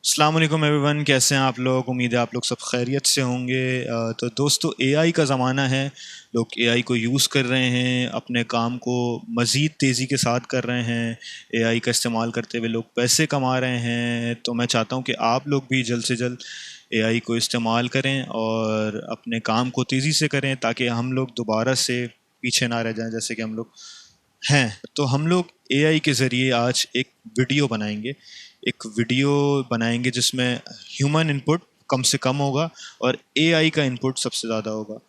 अस्सलाम वालेकुम एवरीवन, कैसे हैं आप लोग। उम्मीद है आप लोग सब खैरियत से होंगे। तो दोस्तों, एआई का ज़माना है। लोग एआई को यूज़ कर रहे हैं, अपने काम को मज़ीद तेज़ी के साथ कर रहे हैं। एआई का इस्तेमाल करते हुए लोग पैसे कमा रहे हैं। तो मैं चाहता हूं कि आप लोग भी जल्द से जल्द एआई को इस्तेमाल करें और अपने काम को तेज़ी से करें, ताकि हम लोग दोबारा से पीछे ना रह जाएं जैसे कि हम लोग हैं। तो हम लोग एआई के ज़रिए आज एक वीडियो बनाएंगे। एक वीडियो बनाएंगे जिसमें ह्यूमन इनपुट कम से कम होगा और एआई का इनपुट सबसे ज़्यादा होगा।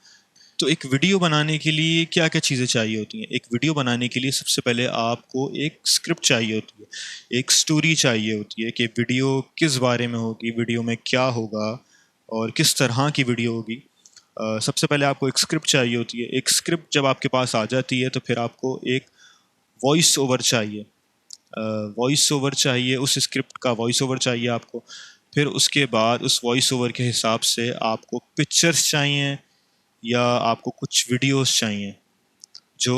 तो एक वीडियो बनाने के लिए क्या क्या चीज़ें चाहिए होती हैं? एक वीडियो बनाने के लिए सबसे पहले आपको एक स्क्रिप्ट चाहिए होती है, एक स्टोरी चाहिए होती है कि वीडियो किस बारे में होगी, वीडियो में क्या होगा और किस तरह की वीडियो होगी। सबसे पहले आपको एक स्क्रिप्ट चाहिए होती है। एक स्क्रिप्ट जब आपके पास आ जाती है तो फिर आपको एक वॉइस ओवर चाहिए। वॉइस ओवर चाहिए, उस स्क्रिप्ट का वॉइस ओवर चाहिए आपको। फिर उसके बाद उस वॉइस ओवर के हिसाब से आपको पिक्चर्स चाहिए या आपको कुछ वीडियोस चाहिए जो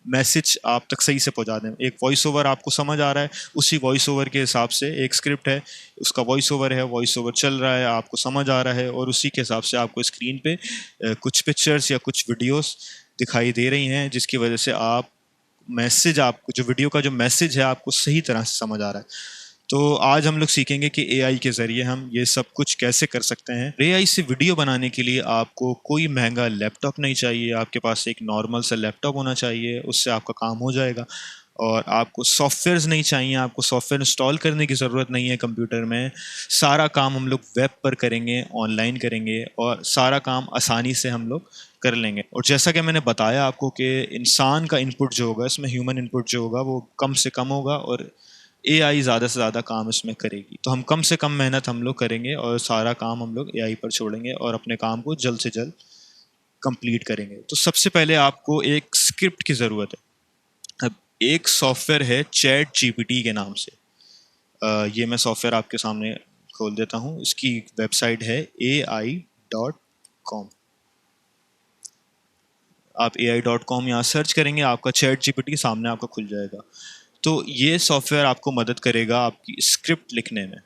मैसेज आप तक सही से पहुंचा दें। एक वॉइस ओवर आपको समझ आ रहा है, उसी वॉइस ओवर के हिसाब से एक स्क्रिप्ट है, उसका वॉइस ओवर है, वॉइस ओवर चल रहा है, आपको समझ आ रहा है और उसी के हिसाब से आपको स्क्रीन पे कुछ पिक्चर्स या कुछ वीडियोस दिखाई दे रही हैं, जिसकी वजह से आप मैसेज, आपको जो वीडियो का जो मैसेज है आपको सही तरह से समझ आ रहा है। तो आज हम लोग सीखेंगे कि एआई के ज़रिए हम ये सब कुछ कैसे कर सकते हैं। एआई से वीडियो बनाने के लिए आपको कोई महंगा लैपटॉप नहीं चाहिए, आपके पास एक नॉर्मल सा लैपटॉप होना चाहिए, उससे आपका काम हो जाएगा। और आपको सॉफ्टवेयर्स नहीं चाहिए, आपको सॉफ्टवेयर इंस्टॉल करने की ज़रूरत नहीं है कंप्यूटर में। सारा काम हम लोग वेब पर करेंगे, ऑनलाइन करेंगे और सारा काम आसानी से हम लोग कर लेंगे। और जैसा कि मैंने बताया आपको कि इंसान का इनपुट जो होगा इसमें, ह्यूमन इनपुट जो होगा वो कम से कम होगा और एआई ज़्यादा से ज़्यादा काम इसमें करेगी। तो हम कम से कम मेहनत हम लोग करेंगे और सारा काम हम लोग एआई पर छोड़ेंगे और अपने काम को जल्द से जल्द कंप्लीट करेंगे। तो सबसे पहले आपको एक स्क्रिप्ट की ज़रूरत है। अब एक सॉफ्टवेयर है चैट जीपीटी के नाम से। ये मैं सॉफ्टवेयर आपके सामने खोल देता हूँ। इसकी वेबसाइट है AI.com। आप AI.com यहाँ सर्च करेंगे, आपका चैट जीपीटी सामने आपका खुल जाएगा। तो ये सॉफ्टवेयर आपको मदद करेगा आपकी स्क्रिप्ट लिखने में।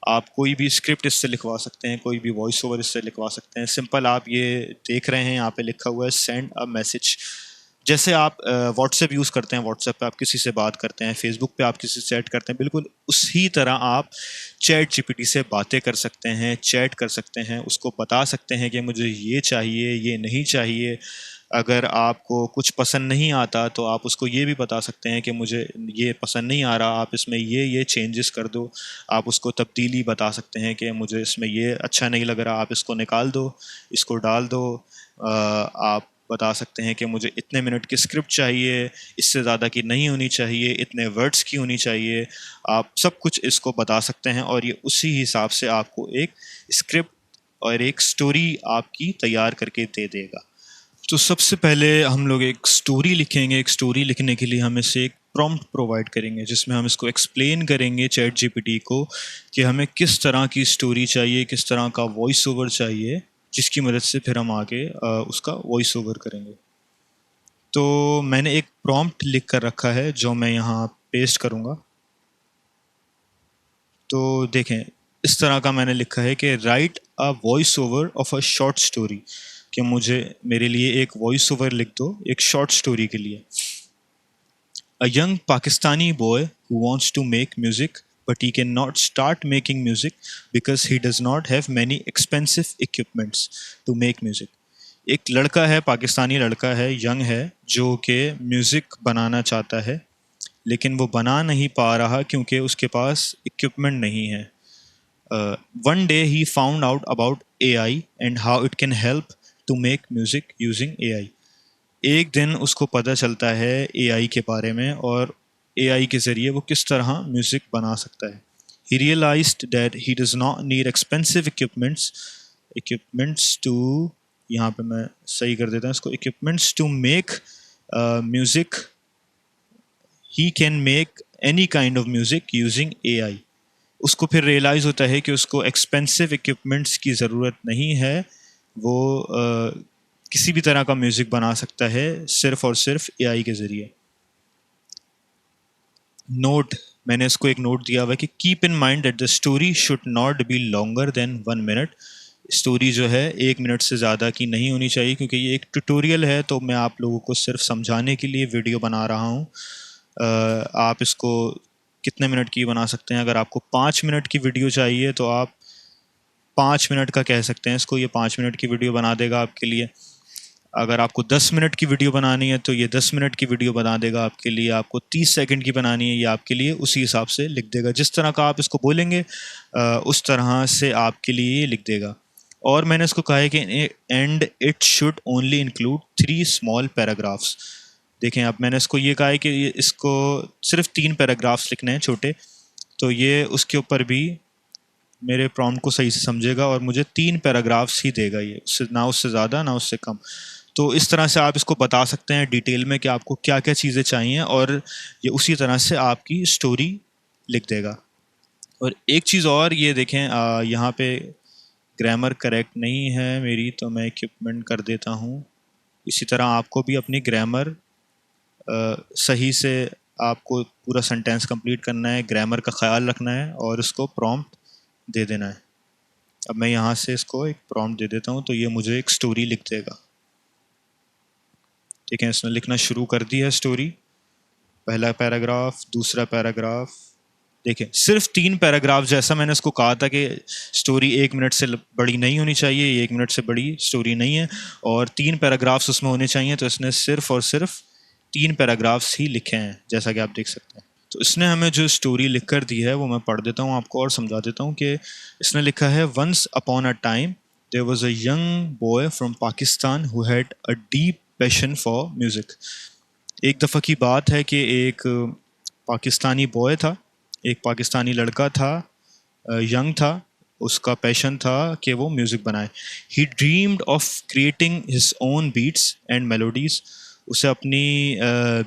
आप कोई भी स्क्रिप्ट इससे लिखवा सकते हैं, कोई भी वॉइस ओवर इससे लिखवा सकते हैं। सिंपल, आप ये देख रहे हैं यहाँ पे लिखा हुआ है सेंड अ मैसेज। जैसे आप व्हाट्सएप यूज़ करते हैं, व्हाट्सएप पे आप किसी से बात करते हैं, फेसबुक पे आप किसी से चैट करते हैं, बिल्कुल उसी तरह आप चैट जीपीटी से बातें कर सकते हैं, चैट कर सकते हैं, उसको बता सकते हैं कि मुझे ये चाहिए, ये नहीं चाहिए। अगर आपको कुछ पसंद नहीं आता तो आप उसको ये भी बता सकते हैं कि मुझे ये पसंद नहीं आ रहा, आप इसमें ये चेंजेस कर दो। आप उसको तब्दीली बता सकते हैं कि मुझे इसमें ये अच्छा नहीं लग रहा, आप इसको निकाल दो, इसको डाल दो। आप बता सकते हैं कि मुझे इतने मिनट की स्क्रिप्ट चाहिए, इससे ज़्यादा की नहीं होनी चाहिए, इतने वर्ड्स की होनी चाहिए। आप सब कुछ इसको बता सकते हैं और ये उसी हिसाब से आपको एक स्क्रिप्ट और एक स्टोरी आपकी तैयार करके दे देगा। तो सबसे पहले हम लोग एक स्टोरी लिखेंगे। एक स्टोरी लिखने के लिए हम इसे एक प्रॉम्प्ट प्रोवाइड करेंगे, जिसमें हम इसको एक्सप्लेन करेंगे चैट जीपीटी को कि हमें किस तरह की स्टोरी चाहिए, किस तरह का वॉइस ओवर चाहिए, जिसकी मदद से फिर हम आगे उसका वॉइस ओवर करेंगे। तो मैंने एक प्रॉम्प्ट लिख कर रखा है जो मैं यहाँ पेस्ट करूँगा। तो देखें, इस तरह का मैंने लिखा है कि right a voice over of a short story, कि मुझे मेरे लिए एक वॉइस ओवर लिख दो एक शॉर्ट स्टोरी के लिए। A young Pakistani boy who wants to make music, but he cannot start making music because he does not have many expensive equipments to make music. एक लड़का है, पाकिस्तानी लड़का है, यंग है, जो कि म्यूज़िक बनाना चाहता है, लेकिन वो बना नहीं पा रहा क्योंकि उसके पास इक्विपमेंट नहीं है। One day he found out about AI and how it can help to make music using AI. एक दिन उसको पता चलता है एआई के बारे में और एआई के ज़रिए वो किस तरह म्यूज़िक बना सकता है। He realized that he does not need expensive equipments to, यहाँ पे मैं सही कर देता हूँ इसको, equipments to make music. He can make any kind of music using AI. उसको फिर रियलाइज़ होता है कि उसको एक्सपेंसिव इक्विपमेंट्स की ज़रूरत नहीं है। वो किसी भी तरह का म्यूज़िक बना सकता है सिर्फ़ और सिर्फ एआई के ज़रिए। नोट, मैंने इसको एक नोट दिया हुआ है कि keep in mind that the story should not be longer than 1 minute. Story जो है 1 मिनट से ज़्यादा की नहीं होनी चाहिए, क्योंकि ये एक ट्यूटोरियल है, तो मैं आप लोगों को सिर्फ समझाने के लिए वीडियो बना रहा हूँ। आप इसको कितने मिनट की बना सकते हैं? अगर आपको 5 मिनट की वीडियो चाहिए तो आप 5 मिनट का कह सकते हैं इसको, ये 5 मिनट की वीडियो बना देगा आपके लिए। अगर आपको 10 मिनट की वीडियो बनानी है तो ये 10 मिनट की वीडियो बना देगा आपके लिए। आपको 30 सेकंड की बनानी है, ये आपके लिए उसी हिसाब से लिख देगा। जिस तरह का आप इसको बोलेंगे उस तरह से आपके लिए ये लिख देगा। और मैंने इसको कहा है कि and it should only include 3 small paragraphs. देखें, अब मैंने इसको ये कहा है कि इसको सिर्फ 3 पैराग्राफ्स लिखने हैं छोटे, तो ये उसके ऊपर भी मेरे प्रॉम्प्ट को सही से समझेगा और मुझे 3 पैराग्राफ्स ही देगा ये, उससे ना उससे ज़्यादा ना उससे कम। तो इस तरह से आप इसको बता सकते हैं डिटेल में कि आपको क्या क्या चीज़ें चाहिए, और ये उसी तरह से आपकी स्टोरी लिख देगा। और एक चीज़ और, ये देखें यहाँ पे ग्रामर करेक्ट नहीं है मेरी, तो मैं इक्विपमेंट कर देता हूँ। इसी तरह आपको भी अपनी ग्रामर सही से आपको पूरा सेंटेंस कंप्लीट करना है, ग्रामर का ख्याल रखना है और इसको प्रॉम्प्ट दे देना है। अब मैं यहाँ से इसको एक प्रॉम्प्ट दे देता हूँ, तो ये मुझे एक स्टोरी लिख देगा। ठीक है, इसने लिखना शुरू कर दी है स्टोरी। पहला पैराग्राफ, दूसरा पैराग्राफ। देखें, सिर्फ 3 पैराग्राफ, जैसा मैंने इसको कहा था कि स्टोरी 1 मिनट से बड़ी नहीं होनी चाहिए, ये 1 मिनट से बड़ी स्टोरी नहीं है, और 3 पैराग्राफ्स उसमें होने चाहिए, तो इसने सिर्फ और सिर्फ 3 पैराग्राफ्स ही लिखे हैं, जैसा कि आप देख सकते हैं। तो इसने हमें जो स्टोरी लिख कर दी है वो मैं पढ़ देता हूँ आपको और समझा देता हूँ कि इसने लिखा है, once upon a time there was a young boy from Pakistan who had a deep passion for music. एक दफ़ा की बात है कि एक पाकिस्तानी बॉय था, एक पाकिस्तानी लड़का था, यंग था, उसका पैशन था कि वो म्यूज़िक बनाए। He dreamed of creating his own beats and melodies. उसे अपनी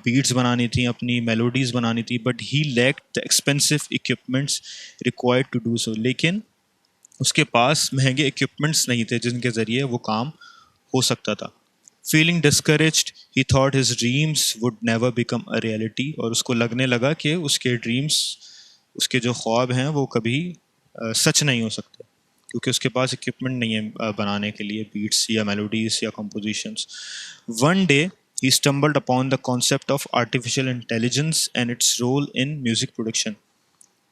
बीट्स बनानी थी, अपनी मेलोडीज़ बनानी थी, but he lacked the expensive equipments required to do so. लेकिन उसके पास महंगे इक्विपमेंट्स नहीं थे जिनके ज़रिए वो काम हो सकता था। Feeling discouraged he thought his dreams would never become a reality. और उसको लगने लगा कि उसके ड्रीम्स, उसके जो ख्वाब हैं वो कभी सच नहीं हो सकते, क्योंकि उसके पास इक्विपमेंट नहीं है बनाने के लिए बीट्स या मेलोडीज या compositions. One day he stumbled upon the concept of artificial intelligence and its role in music production.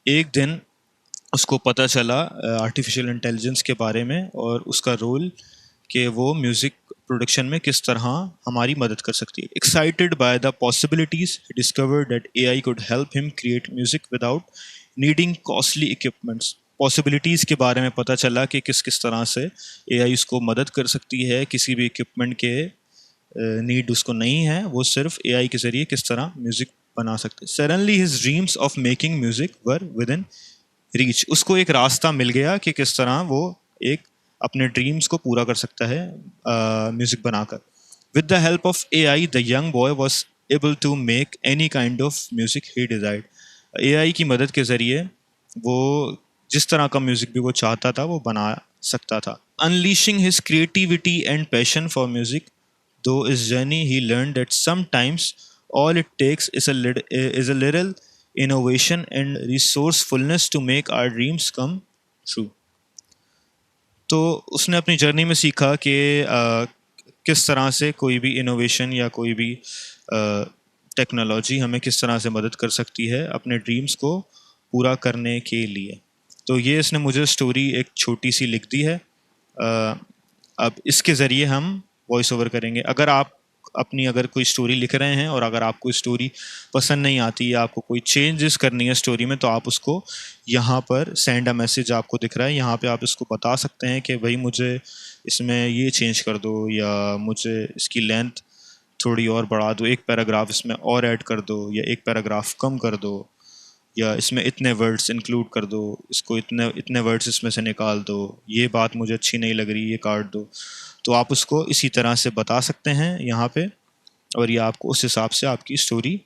एक दिन उसको पता चला आर्टिफिशियल इंटेलिजेंस के बारे में और उसका रोल कि वो म्यूज़िक प्रोडक्शन में किस तरह हमारी मदद कर सकती है। Excited by the possibilities, he discovered that AI could help him create music without needing costly equipments. Possibilities के बारे में पता चला कि किस किस तरह से एआई उसको मदद कर सकती है, किसी भी इक्विपमेंट के नीड उसको नहीं है, वो सिर्फ एआई के ज़रिए किस तरह म्यूज़िक बना सकते। Suddenly his dreams of making music were with in reach. उसको एक रास्ता मिल गया कि किस तरह वो एक अपने ड्रीम्स को पूरा कर सकता है म्यूज़िक बनाकर। With the help of AI the young boy was able to make any kind of music he desired. AI की मदद के ज़रिए वो जिस तरह का म्यूज़िक भी वो चाहता था वो बना सकता था। Unleashing his creativity and passion for music, though his journey he learned that sometimes all it takes is a little innovation and resourcefulness to make our dreams come true. तो उसने अपनी जर्नी में सीखा कि किस तरह से कोई भी इनोवेशन या कोई भी टेक्नोलॉजी हमें किस तरह से मदद कर सकती है अपने ड्रीम्स को पूरा करने के लिए। तो ये इसने मुझे स्टोरी एक छोटी सी लिख दी है। अब इसके ज़रिए हम वॉइस ओवर करेंगे। अगर आप अपनी अगर कोई स्टोरी लिख रहे हैं और अगर आपको स्टोरी पसंद नहीं आती या आपको कोई चेंजेस करनी है स्टोरी में, तो आप उसको यहाँ पर सेंड अ मैसेज आपको दिख रहा है, यहाँ पे आप इसको बता सकते हैं कि भाई मुझे इसमें ये चेंज कर दो, या मुझे इसकी लेंथ थोड़ी और बढ़ा दो, एक पैराग्राफ इसमें और ऐड कर दो, या एक पैराग्राफ कम कर दो, या इसमें इतने वर्ड्स इंक्लूड कर दो, इसको इतने इतने वर्ड्स इसमें से निकाल दो, ये बात मुझे अच्छी नहीं लग रही, ये काट दो। तो आप उसको इसी तरह से बता सकते हैं यहाँ पे, और ये आपको उस हिसाब से आपकी स्टोरी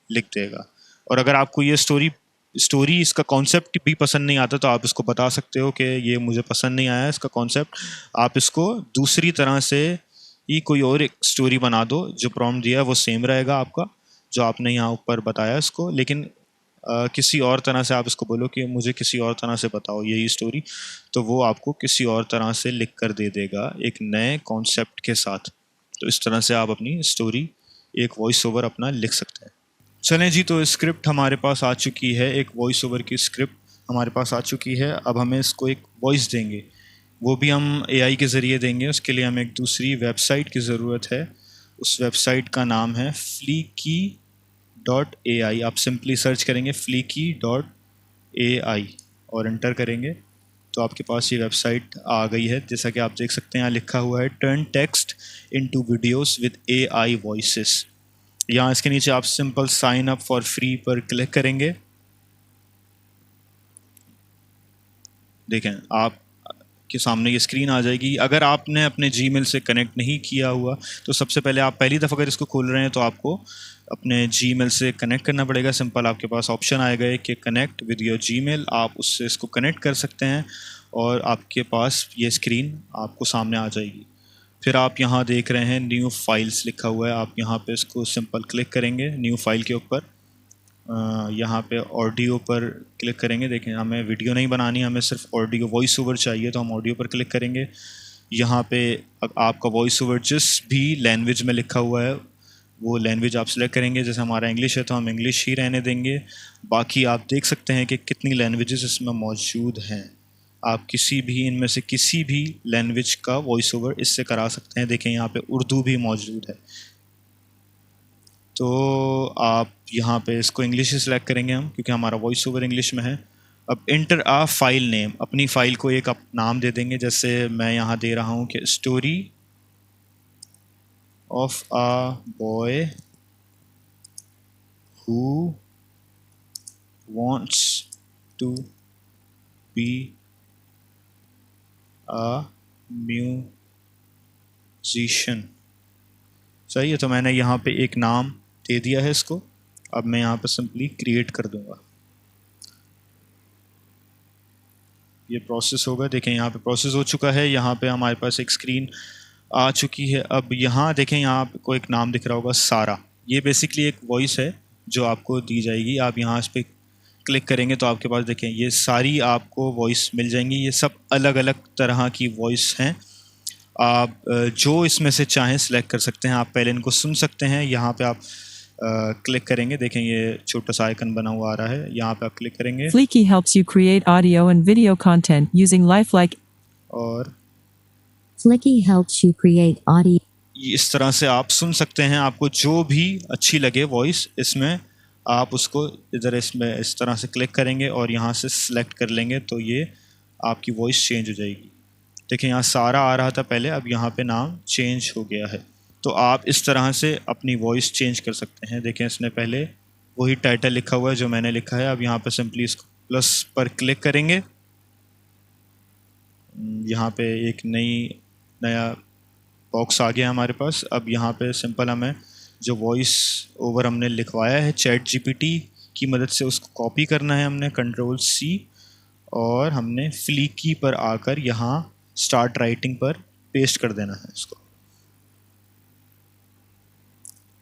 लिख देगा। और अगर आपको ये स्टोरी इसका कॉन्सेप्ट भी पसंद नहीं आता, तो आप इसको बता सकते हो कि ये मुझे पसंद नहीं आया इसका कॉन्सेप्ट, आप इसको दूसरी तरह से ही कोई और एक स्टोरी बना दो। जो प्रॉम्प्ट दिया है वो सेम रहेगा आपका, जो आपने यहाँ ऊपर बताया इसको, लेकिन किसी और तरह से आप इसको बोलो कि मुझे किसी और तरह से बताओ यही स्टोरी, तो वो आपको किसी और तरह से लिख कर दे देगा एक नए कॉन्सेप्ट के साथ। तो इस तरह से आप अपनी स्टोरी एक वॉइस ओवर अपना लिख सकते हैं। चलें जी, तो स्क्रिप्ट हमारे पास आ चुकी है, एक वॉइस ओवर की स्क्रिप्ट हमारे पास आ चुकी है। अब हमें इसको एक वॉइस देंगे, वो भी हम एआई के ज़रिए देंगे। उसके लिए हमें एक दूसरी वेबसाइट की ज़रूरत है। उस वेबसाइट का नाम है fleeky.ai। आप सिंपली सर्च करेंगे fleeky.ai और एंटर करेंगे तो आपके पास ये वेबसाइट आ गई है। जैसा कि आप देख सकते हैं यहाँ लिखा हुआ है turn text into videos with AI voices. यहाँ इसके नीचे आप simple sign up for free पर क्लिक करेंगे। देखें आप के सामने ये स्क्रीन आ जाएगी। अगर आपने अपने जीमेल से कनेक्ट नहीं किया हुआ तो सबसे पहले आप पहली दफ़ा अगर इसको खोल रहे हैं तो आपको अपने जीमेल से कनेक्ट करना पड़ेगा। सिंपल आपके पास ऑप्शन आएगा कि कनेक्ट विद योर जीमेल, आप उससे इसको कनेक्ट कर सकते हैं और आपके पास ये स्क्रीन आपको सामने आ जाएगी। फिर आप यहाँ देख रहे हैं न्यू फाइल्स लिखा हुआ है, आप यहाँ पे इसको सिंपल क्लिक करेंगे न्यू फाइल के ऊपर। यहाँ पे ऑडियो पर क्लिक करेंगे। देखें हमें वीडियो नहीं बनानी, हमें सिर्फ ऑडियो वॉइस ओवर चाहिए, तो हम ऑडियो पर क्लिक करेंगे। यहाँ पे आपका वॉइस ओवर जिस भी लैंग्वेज में लिखा हुआ है वो लैंग्वेज आप सेलेक्ट करेंगे। जैसे हमारा इंग्लिश है तो हम इंग्लिश ही रहने देंगे। बाकी आप देख सकते हैं कि कितनी लैंग्वेजेस इसमें मौजूद हैं। आप किसी भी इनमें से किसी भी लैंग्वेज का वॉइस ओवर इससे करा सकते हैं। देखें यहाँ पे उर्दू भी मौजूद है, तो आप यहाँ पे इसको इंग्लिश ही सिलेक्ट करेंगे हम, क्योंकि हमारा वॉइस ओवर इंग्लिश में है। अब इंटर आ फाइल नेम, अपनी फ़ाइल को एक आप नाम दे देंगे। जैसे मैं यहाँ दे रहा हूँ कि story of a boy who wants to be a musician। सही है, तो मैंने यहाँ पे एक नाम दे दिया है इसको। अब मैं यहाँ पे सिंपली क्रिएट कर दूंगा। ये प्रोसेस होगा। देखें यहाँ पे प्रोसेस हो चुका है। यहाँ पे हमारे पास एक स्क्रीन आ चुकी है। अब यहाँ देखें यहाँ आपको एक नाम दिख रहा होगा सारा। ये बेसिकली एक वॉइस है जो आपको दी जाएगी। आप यहाँ इस पर क्लिक करेंगे तो आपके पास देखें ये सारी आपको वॉइस मिल जाएंगी। ये सब अलग अलग तरह की वॉइस हैं। आप जो इसमें से चाहें सिलेक्ट कर सकते हैं। आप पहले इनको सुन सकते हैं। यहाँ पे आप क्लिक करेंगे, देखें ये छोटा सा आइकन बना हुआ आ रहा है, यहाँ पे आप क्लिक करेंगे। Fleeky helps you create audio and video content using lifelike. और Flicky helps you create audio. इस तरह से आप सुन सकते हैं। आपको जो भी अच्छी लगे वॉइस इसमें, आप उसको इधर इसमें इस तरह से क्लिक करेंगे और यहाँ से सिलेक्ट कर लेंगे तो ये आपकी वॉइस चेंज हो जाएगी। देखिए यहाँ सारा आ रहा था पहले, अब यहाँ पे नाम चेंज हो गया है। तो आप इस तरह से अपनी वॉइस चेंज कर सकते हैं। देखें इसने पहले वही टाइटल लिखा हुआ है जो मैंने लिखा है। अब यहाँ पे सिंपली इसको प्लस पर क्लिक करेंगे। यहाँ पे एक नया बॉक्स आ गया हमारे पास। अब यहाँ पे सिंपल हमें जो वॉइस ओवर हमने लिखवाया है चैट जीपीटी की मदद से उसको कॉपी करना है। हमने Ctrl+C और हमने फ्लीकी पर आकर यहाँ स्टार्ट राइटिंग पर पेस्ट कर देना है इसको।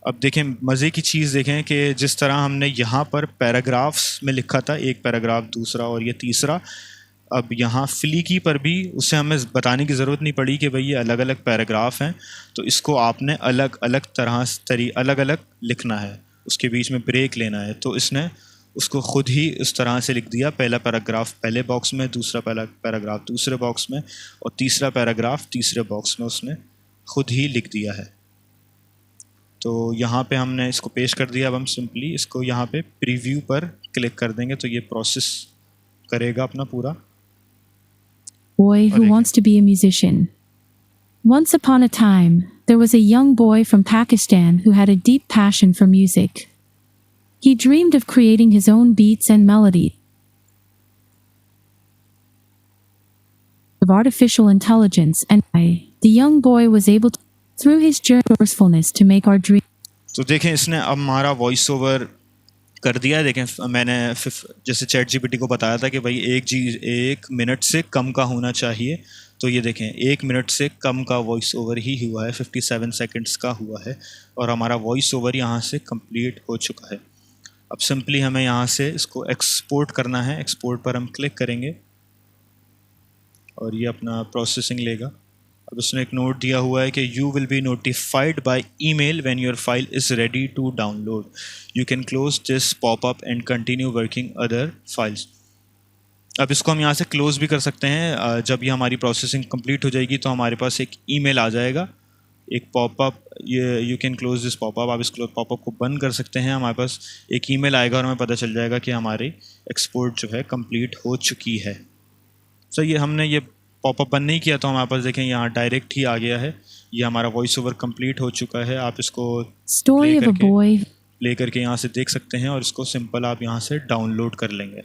अब देखें मज़े की चीज़ देखें कि जिस तरह हमने यहाँ पर पैराग्राफ्स में लिखा था, एक पैराग्राफ, दूसरा और ये तीसरा, अब यहाँ फ्लीकी पर भी उसे हमें बताने की ज़रूरत नहीं पड़ी कि भाई ये अलग अलग पैराग्राफ हैं, तो इसको आपने अलग अलग लिखना है, उसके बीच में ब्रेक लेना है। तो इसने उसको ख़ुद ही उस तरह से लिख दिया। पहला पैराग्राफ पहले बॉक्स में, दूसरा पैराग्राफ दूसरे बॉक्स में और तीसरा पैराग्राफ तीसरे बॉक्स में उसने ख़ुद ही लिख दिया है। तो यहाँ पे हमने इसको पेश कर दिया। अब हम सिंपली इसको यहाँ पे प्रीव्यू पर क्लिक कर देंगे तो ये प्रोसेस करेगा अपना पूरा। Boy who wants to be a musician. Once upon a time, there was a young boy from Pakistan who had a deep passion for music. He dreamed of creating his own beats and melodies. Of artificial intelligence and the young boy was able to, through his resourcefulness, to make our dream. तो देखें इसने अब हमारा voice over कर दिया। देखें मैंने जैसे चैट जीपीटी को बताया था कि भाई एक मिनट से कम का होना चाहिए, तो ये देखें 1 मिनट से कम का वॉइस ओवर ही हुआ है, 57 सेकंड्स का हुआ है और हमारा वॉइस ओवर यहाँ से कंप्लीट हो चुका है। अब सिंपली हमें यहाँ से इसको एक्सपोर्ट करना है। एक्सपोर्ट पर हम क्लिक करेंगे और ये अपना प्रोसेसिंग लेगा। अब उसने एक नोट दिया हुआ है कि you will be notified by email when your file is ready to download. You can close this popup and continue working other files. अब इसको हम यहाँ से क्लोज़ भी कर सकते हैं। जब ये हमारी प्रोसेसिंग कंप्लीट हो जाएगी तो हमारे पास एक ईमेल आ जाएगा, एक पॉपअप, ये you can close this popup. आप इस पॉपअप को बंद कर सकते हैं। हमारे पास एक ईमेल आएगा और हमें पता चल जाएगा कि हमारी एक्सपोर्ट जो है कंप्लीट हो चुकी है। सो ये हमने ये पॉपअप बंद नहीं किया तो हमारे पास देखें यहाँ डायरेक्ट ही आ गया है। ये हमारा वॉइस ओवर कंप्लीट हो चुका है। आप इसको Story of a boy. Play करके यहाँ से देख सकते हैं और इसको सिंपल आप यहाँ से डाउनलोड कर लेंगे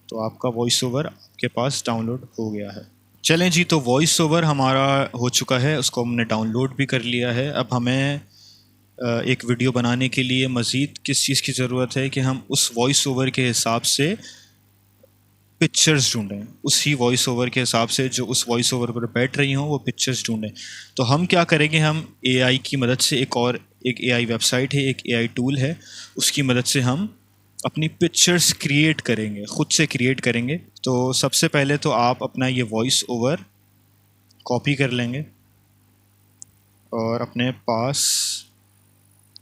तो आपका वॉइस ओवर आपके पास डाउनलोड हो गया है। चलें जी, तो वॉइस ओवर हमारा हो चुका है, उसको हमने डाउनलोड भी कर लिया है। अब हमें एक वीडियो बनाने के लिए मज़ीद किस चीज़ की ज़रूरत है कि हम उस वॉइस ओवर के हिसाब से पिक्चर्स ढूंढें, उसी वॉइस ओवर के हिसाब से जो उस वॉइस ओवर पर बैठ रही हों वो पिक्चर्स ढूंढें। तो हम क्या करेंगे, हम एआई की मदद से एक एआई वेबसाइट है, एक एआई टूल है, उसकी मदद से हम अपनी पिक्चर्स क्रिएट करेंगे, ख़ुद से क्रिएट करेंगे। तो सबसे पहले तो आप अपना ये वॉइस ओवर कॉपी कर लेंगे और अपने पास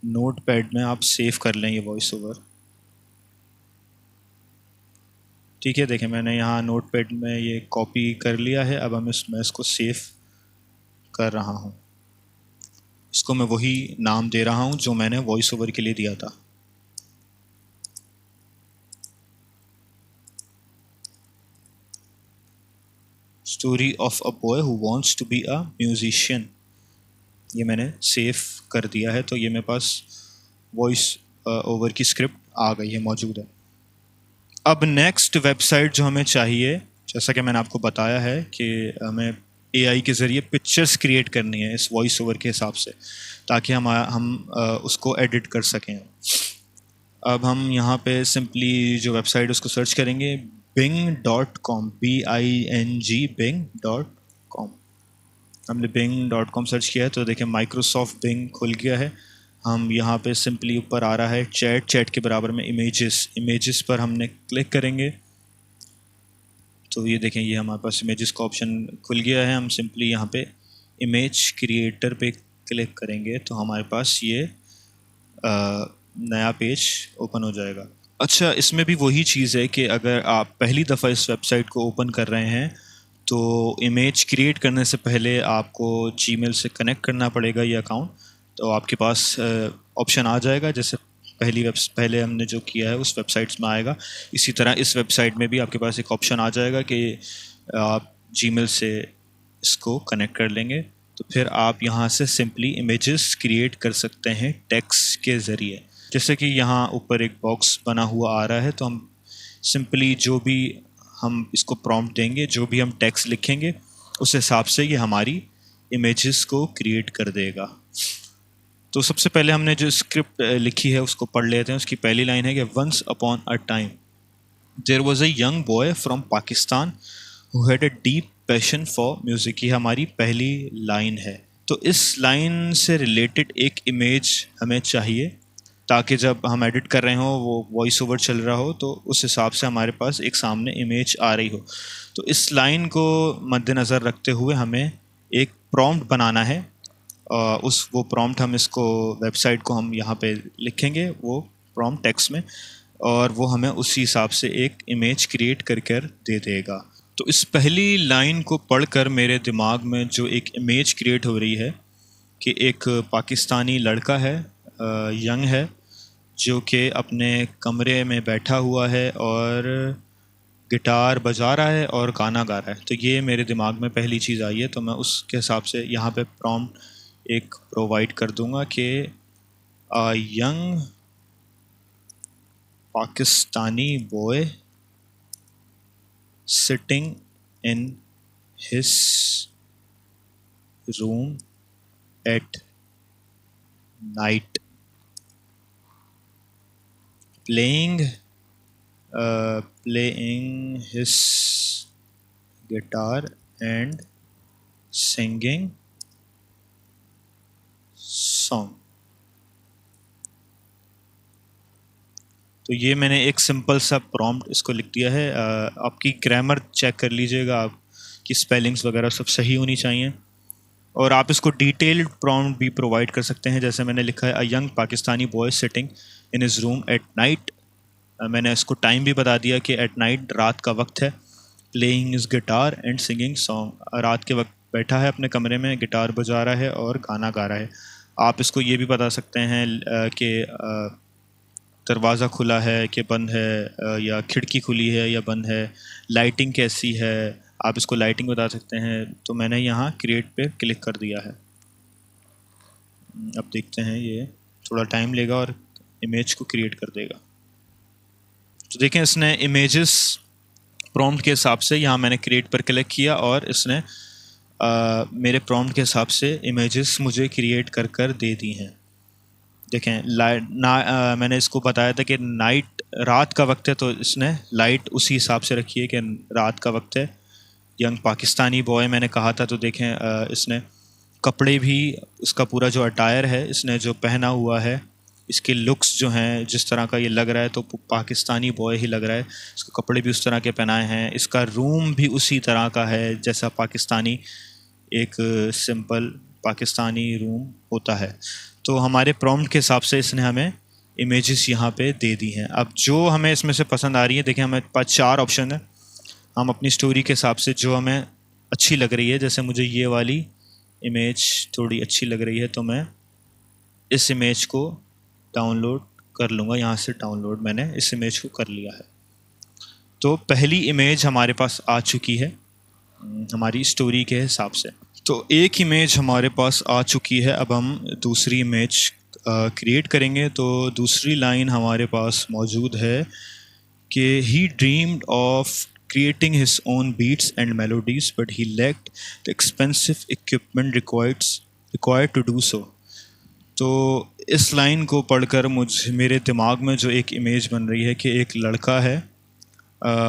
नोटपैड में आप सेव कर लें ये वॉइस ओवर। ठीक है, देखें मैंने यहाँ नोटपैड में ये कॉपी कर लिया है। अब मैं इसको सेव कर रहा हूँ। इसको मैं वही नाम दे रहा हूँ जो मैंने वॉइस ओवर के लिए दिया था। Story of a boy who wants to be a musician. ये मैंने सेव कर दिया है तो ये मेरे पास वॉइस ओवर की स्क्रिप्ट आ गई है, मौजूद है। अब नेक्स्ट वेबसाइट जो हमें चाहिए, जैसा कि मैंने आपको बताया है कि हमें एआई के ज़रिए पिक्चर्स क्रिएट करनी है इस वॉइस ओवर के हिसाब से, ताकि हम उसको एडिट कर सकें। अब हम यहाँ पे सिंपली जो वेबसाइट उसको सर्च करेंगे, bing.com, BING bing.com। हमने bing.com सर्च किया है तो देखें माइक्रोसॉफ्ट बिंग खुल गया है। हम यहाँ पे सिंपली ऊपर आ रहा है चैट के बराबर में इमेजेस पर हमने क्लिक करेंगे तो ये देखें ये हमारे पास इमेजेस का ऑप्शन खुल गया है। हम सिंपली यहाँ पे इमेज क्रिएटर पे क्लिक करेंगे तो हमारे पास ये नया पेज ओपन हो जाएगा। अच्छा, इसमें भी वही चीज़ है कि अगर आप पहली दफ़ा इस वेबसाइट को ओपन कर रहे हैं तो इमेज क्रिएट करने से पहले आपको जीमेल से कनेक्ट करना पड़ेगा ये अकाउंट। तो आपके पास ऑप्शन आ जाएगा जैसे पहले हमने जो किया है उस वेबसाइट्स में आएगा। इसी तरह इस वेबसाइट में भी आपके पास एक ऑप्शन आ जाएगा कि आप जीमेल से इसको कनेक्ट कर लेंगे तो फिर आप यहाँ से सिंपली इमेजेस क्रिएट कर सकते हैं टेक्स्ट के ज़रिए। जैसे कि यहाँ ऊपर एक बॉक्स बना हुआ आ रहा है तो हम सिंपली जो भी हम इसको प्रॉम्प्ट देंगे, जो भी हम टेक्स्ट लिखेंगे उस हिसाब से ये हमारी इमेजेस को क्रिएट कर देगा। तो सबसे पहले हमने जो स्क्रिप्ट लिखी है उसको पढ़ लेते हैं। उसकी पहली लाइन है कि once upon a time there was a young boy from Pakistan who had a deep passion for music. ये हमारी पहली लाइन है। तो इस लाइन से रिलेटेड एक इमेज हमें चाहिए ताकि जब हम एडिट कर रहे हों, वो वॉइस ओवर चल रहा हो तो उस हिसाब से हमारे पास एक सामने इमेज आ रही हो। तो इस लाइन को मद्देनज़र रखते हुए हमें एक प्रॉम्प्ट बनाना है। वो प्रॉम्प्ट हम इसको वेबसाइट को हम यहाँ पे लिखेंगे वो प्रॉम्प्ट टेक्स्ट में और वो हमें उसी हिसाब से एक इमेज क्रिएट कर दे देगा। तो इस पहली लाइन को पढ़कर मेरे दिमाग में जो एक इमेज क्रिएट हो रही है कि एक पाकिस्तानी लड़का है, यंग है, जो कि अपने कमरे में बैठा हुआ है और गिटार बजा रहा है और गाना गा रहा है। तो ये मेरे दिमाग में पहली चीज़ आई है तो मैं उसके हिसाब से यहाँ पे प्रॉम्प्ट एक प्रोवाइड कर दूंगा कि अ young Pakistani boy sitting in his room at night playing his guitar and singing song। तो ये मैंने एक सिंपल सा प्रॉम्प्ट इसको लिख दिया है। आपकी ग्रामर चेक कर लीजिएगा, आपकी स्पेलिंग्स वगैरह सब सही होनी चाहिए। और आप इसको डिटेल्ड प्रॉम्प्ट भी प्रोवाइड कर सकते हैं, जैसे मैंने लिखा है अ young Pakistani boy sitting in his room at night. मैंने इसको टाइम भी बता दिया कि एट नाइट रात का वक्त है, playing his guitar and singing song, रात के वक्त बैठा है अपने कमरे में, गिटार बजा रहा है और गाना गा रहा है। आप इसको ये भी बता सकते हैं कि दरवाज़ा खुला है कि बंद है, या खिड़की खुली है या बंद है, लाइटिंग कैसी है, आप इसको लाइटिंग बता सकते हैं। तो मैंने यहाँ क्रिएट पे क्लिक कर दिया है। अब देखते हैं, ये थोड़ा टाइम लेगा और इमेज को क्रिएट कर देगा। तो देखें, इसने इमेजेस प्रॉम्प्ट के हिसाब से, यहाँ मैंने क्रिएट पर क्लिक किया और इसने मेरे प्रॉम्प्ट के हिसाब से इमेजेस मुझे क्रिएट कर दे दी हैं। देखें, मैंने इसको बताया था कि नाइट रात का वक्त है, तो इसने लाइट उसी हिसाब से रखी है कि रात का वक्त है। यंग पाकिस्तानी बॉय मैंने कहा था, तो देखें इसने कपड़े भी, उसका पूरा जो अटायर है इसने जो पहना हुआ है, इसके लुक्स जो हैं, जिस तरह का ये लग रहा है तो पाकिस्तानी बॉय ही लग रहा है। इसको कपड़े भी उस तरह के पहनाए हैं, इसका रूम भी उसी तरह का है जैसा पाकिस्तानी एक सिंपल पाकिस्तानी रूम होता है। तो हमारे प्रॉम्प्ट के हिसाब से इसने हमें इमेजेस यहाँ पे दे दी हैं। अब जो हमें इसमें से पसंद आ रही है, देखें हमारे पास 4 ऑप्शन है। हम अपनी स्टोरी के हिसाब से जो हमें अच्छी लग रही है, जैसे मुझे ये वाली इमेज थोड़ी अच्छी लग रही है, तो मैं इस इमेज को डाउनलोड कर लूँगा। यहाँ से डाउनलोड मैंने इस इमेज को कर लिया है। तो पहली इमेज हमारे पास आ चुकी है हमारी स्टोरी के हिसाब से। तो एक इमेज हमारे पास आ चुकी है। अब हम दूसरी इमेज क्रिएट करेंगे। तो दूसरी लाइन हमारे पास मौजूद है कि he dreamed of creating his own beats and melodies, but he lacked the expensive equipment required to do so. तो इस लाइन को पढ़कर मेरे दिमाग में जो एक इमेज बन रही है कि एक लड़का है,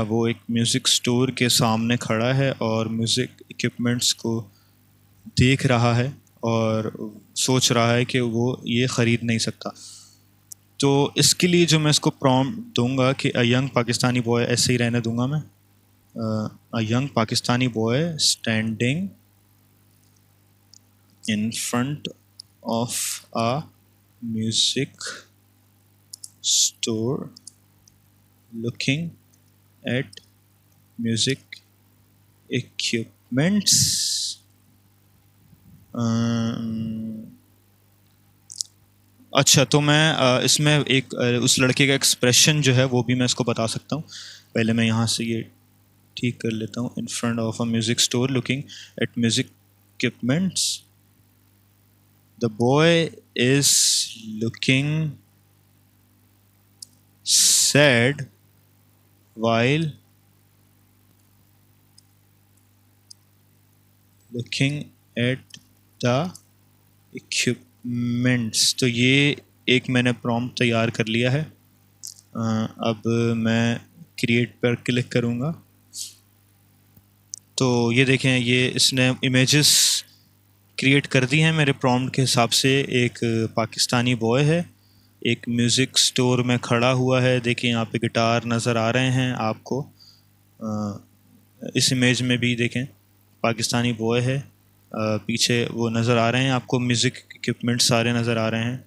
वो एक म्यूज़िक स्टोर के सामने खड़ा है और म्यूज़िक इक्विपमेंट्स को देख रहा है और सोच रहा है कि वो ये ख़रीद नहीं सकता। तो इसके लिए जो मैं इसको प्रॉम्प्ट दूंगा कि अ यंग पाकिस्तानी बॉय, ऐसे ही रहने दूंगा मैं, a young Pakistani boy standing in front of a music store looking at music equipments. अच्छा, तो मैं इसमें एक उस लड़के का एक्सप्रेशन जो है वो भी मैं इसको बता सकता हूँ। पहले मैं यहाँ से ये ठीक कर लेता हूँ। In front of a music store looking at music equipments, the boy is looking sad while looking at the equipments। तो ये एक मैंने प्रॉम्प्ट तैयार कर लिया है। अब मैं क्रिएट पर क्लिक करूँगा तो ये देखें, ये इसने इमेजेस क्रिएट कर दी हैं मेरे प्रॉम्प्ट के हिसाब से। एक पाकिस्तानी बॉय है, एक म्यूज़िक स्टोर में खड़ा हुआ है। देखिए यहाँ पे गिटार नज़र आ रहे हैं आपको। इस इमेज में भी देखें पाकिस्तानी बॉय है, पीछे वो नज़र आ रहे हैं आपको, म्यूज़िक इक्विपमेंट सारे नज़र आ रहे हैं।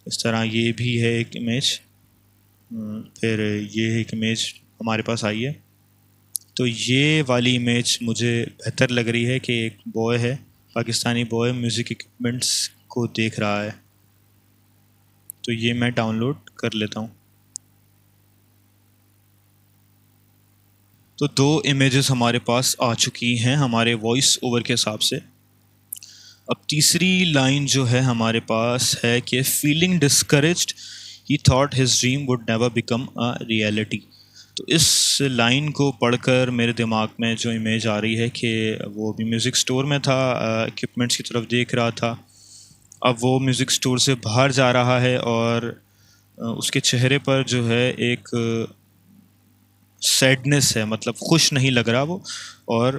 इस तरह ये भी है एक इमेज। फिर ये एक इमेज हमारे पास आई है। तो ये वाली इमेज मुझे बेहतर लग रही है कि एक बॉय है, पाकिस्तानी बॉय म्यूज़िक इक्विपमेंट्स को देख रहा है। तो ये मैं डाउनलोड कर लेता हूँ। तो 2 इमेजेस हमारे पास आ चुकी हैं हमारे वॉइस ओवर के हिसाब से। अब तीसरी लाइन जो है हमारे पास है कि feeling discouraged he thought his dream would never become a reality. तो इस लाइन को पढ़कर मेरे दिमाग में जो इमेज आ रही है कि वो भी म्यूज़िक स्टोर में था, इक्विपमेंट्स की तरफ देख रहा था। अब वो म्यूज़िक स्टोर से बाहर जा रहा है और उसके चेहरे पर जो है एक सैडनेस है, मतलब खुश नहीं लग रहा वो, और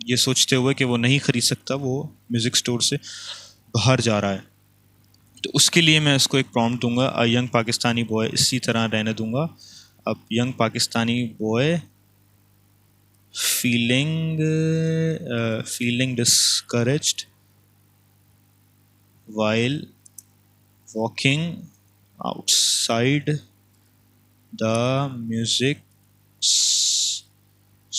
ये सोचते हुए कि वो नहीं ख़रीद सकता, वो म्यूज़िक स्टोर से बाहर जा रहा है। तो उसके लिए मैं इसको एक प्रॉम्प्ट दूंगा, अ यंग पाकिस्तानी बॉय, इसी तरह रहने दूंगा। अब young Pakistani boy feeling discouraged while walking outside the music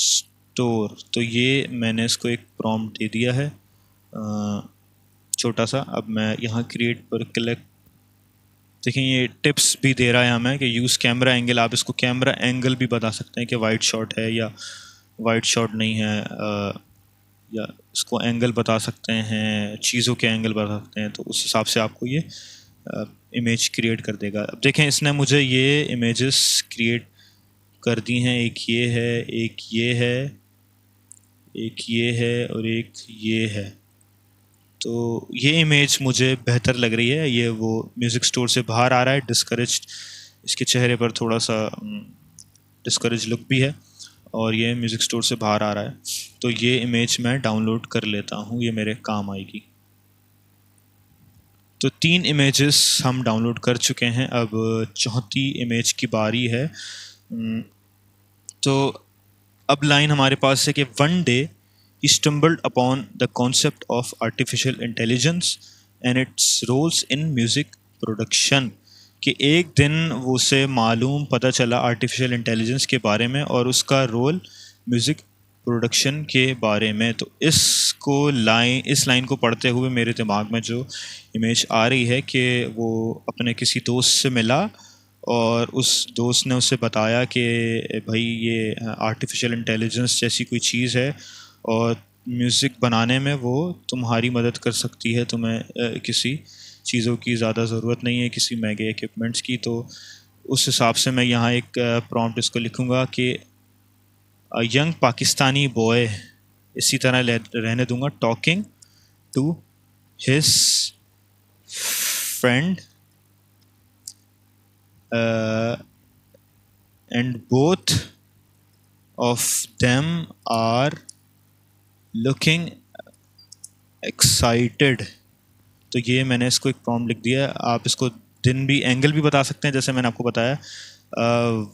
store। तो ये मैंने इसको एक प्रॉम्प्ट दे दिया है छोटा सा। अब मैं यहाँ क्रिएट पर क्लिक, देखिए ये टिप्स भी दे रहा है हमें कि यूज़ कैमरा एंगल। आप इसको कैमरा एंगल भी बता सकते हैं कि वाइड शॉट है या वाइड शॉट नहीं है, या इसको एंगल बता सकते हैं, चीज़ों के एंगल बता सकते हैं। तो उस हिसाब से आपको ये इमेज क्रिएट कर देगा। अब देखें इसने मुझे ये इमेजेस क्रिएट कर दी हैं, एक ये है, एक ये है, एक ये है और एक ये है। तो ये इमेज मुझे बेहतर लग रही है। ये वो म्यूज़िक स्टोर से बाहर आ रहा है, डिस्करेज, इसके चेहरे पर थोड़ा सा डिस्करेज लुक भी है और ये म्यूज़िक स्टोर से बाहर आ रहा है। तो ये इमेज मैं डाउनलोड कर लेता हूँ, ये मेरे काम आएगी। तो 3 इमेजेस हम डाउनलोड कर चुके हैं, अब चौथी इमेज की बारी है। तो अब लाइन हमारे पास है कि one day he stumbled upon the concept of artificial intelligence and its roles in music production। कि एक दिन वो उसे मालूम पता चला आर्टिफिशियल इंटेलिजेंस के बारे में और उसका रोल म्यूज़िक प्रोडक्शन के बारे में। तो इस लाइन को पढ़ते हुए मेरे दिमाग में जो इमेज आ रही है कि वो अपने किसी दोस्त से मिला और उस दोस्त ने उसे बताया कि भाई ये आर्टिफिशियल इंटेलिजेंस जैसी कोई चीज़ है और म्यूज़िक बनाने में वो तुम्हारी मदद कर सकती है, तुम्हें किसी चीज़ों की ज़्यादा ज़रूरत नहीं है, किसी महंगे इक्विपमेंट्स की। तो उस हिसाब से मैं यहाँ एक प्रॉम्प्ट इसको लिखूँगा कि यंग पाकिस्तानी बॉय, इसी तरह रहने दूँगा, talking to his friend and both of them are looking excited. तो ये मैंने इसको एक प्रॉम्प्ट लिख दिया। आप इसको दिन भी एंगल भी बता सकते हैं, जैसे मैंने आपको बताया,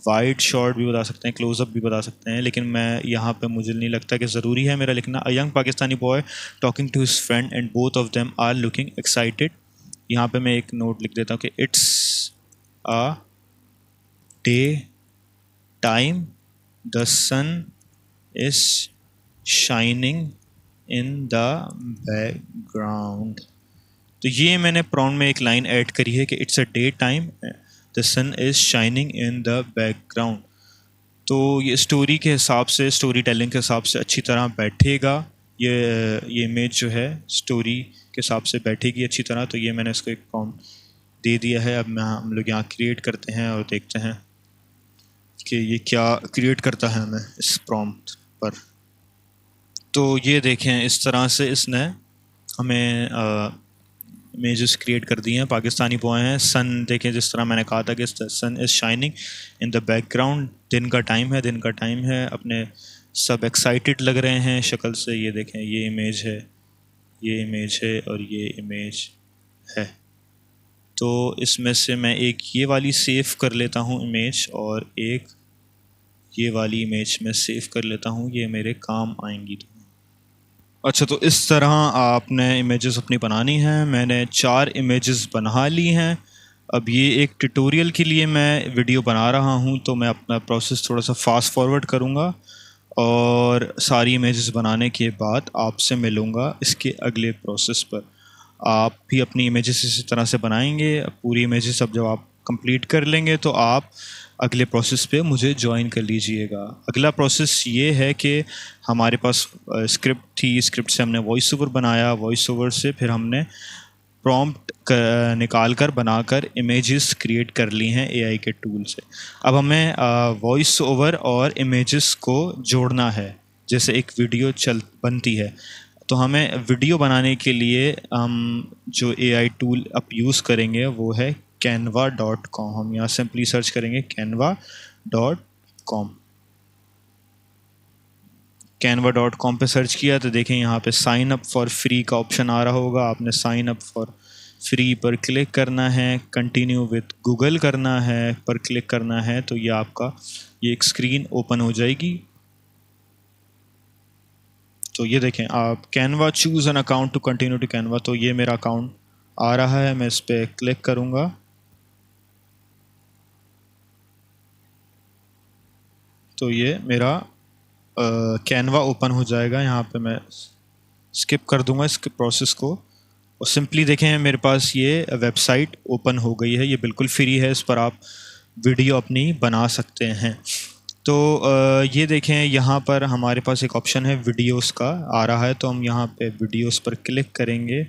वाइड शॉट भी बता सकते हैं, क्लोजअप भी बता सकते हैं, लेकिन मैं यहाँ पे मुझे नहीं लगता कि ज़रूरी है मेरा लिखना। A young Pakistani boy talking to his friend and both of them are looking excited. यहाँ पे मैं एक नोट लिख देता हूँ कि it's a day time the sun is shining in the background. तो ये मैंने प्रॉम्प्ट में एक लाइन ऐड करी है कि it's a day time the sun is shining in the background. तो ये स्टोरी के हिसाब से, स्टोरी टेलिंग के हिसाब से अच्छी तरह बैठेगा। ये इमेज जो है स्टोरी के हिसाब से बैठेगी अच्छी तरह। तो ये मैंने इसको एक प्रॉम्प्ट दे दिया है। अब हम लोग यहाँ क्रिएट करते हैं और देखते हैं कि ये क्या क्रिएट करता है हमें इस प्रॉम्प्ट पर। तो ये देखें, इस तरह से इसने हमें इमेजेस क्रिएट कर दी हैं। पाकिस्तानी बॉय हैं, सन देखें जिस तरह मैंने कहा था कि sun is shining in the background, दिन का टाइम है, दिन का टाइम है, अपने सब एक्साइटेड लग रहे हैं शक्ल से। ये देखें, ये इमेज है, ये इमेज है और ये इमेज है। तो इसमें से मैं एक ये वाली सेव कर लेता हूँ इमेज और एक ये वाली इमेज में सेव कर लेता हूँ, ये मेरे काम आएंगी। अच्छा, तो इस तरह आपने इमेजेस अपनी बनानी हैं। मैंने 4 इमेजेस बना ली हैं। अब ये एक ट्यूटोरियल के लिए मैं वीडियो बना रहा हूँ, तो मैं अपना प्रोसेस थोड़ा सा फास्ट फॉरवर्ड करूँगा और सारी इमेजेस बनाने के बाद आपसे मिलूँगा इसके अगले प्रोसेस पर। आप भी अपनी इमेजेस इसी तरह से बनाएंगे। पूरी इमेजेस अब जब आप कंप्लीट कर लेंगे तो आप अगले प्रोसेस पे मुझे ज्वाइन कर लीजिएगा। अगला प्रोसेस ये है कि हमारे पास स्क्रिप्ट थी, स्क्रिप्ट से हमने वॉइस ओवर बनाया, वॉइस ओवर से फिर हमने प्रॉम्प्ट निकाल कर बनाकर इमेजेस क्रिएट कर ली हैं एआई के टूल से। अब हमें वॉइस ओवर और इमेजेस को जोड़ना है, जैसे एक वीडियो बनती है। तो हमें वीडियो बनाने के लिए हम जो एआई टूल अब यूज़ करेंगे वो है canva.com। हम यहाँ सिंपली सर्च करेंगे canva.com। canva.com पे सर्च किया तो देखें यहाँ पे साइन अप फॉर फ्री का ऑप्शन आ रहा होगा। आपने साइन अप फॉर फ्री पर क्लिक करना है, कंटिन्यू विद गूगल करना है पर क्लिक करना है, तो ये आपका ये एक स्क्रीन ओपन हो जाएगी। तो ये देखें आप, Canva choose an account to continue to Canva, तो ये मेरा अकाउंट आ रहा है, मैं इस पर क्लिक करूँगा। तो ये मेरा कैनवा ओपन हो जाएगा। यहाँ पे मैं स्किप कर दूंगा इस प्रोसेस को और सिंपली देखें मेरे पास ये वेबसाइट ओपन हो गई है। ये बिल्कुल फ्री है, इस पर आप वीडियो अपनी बना सकते हैं। तो ये देखें यहाँ पर हमारे पास एक ऑप्शन है वीडियोस का आ रहा है, तो हम यहाँ पे वीडियोस पर क्लिक करेंगे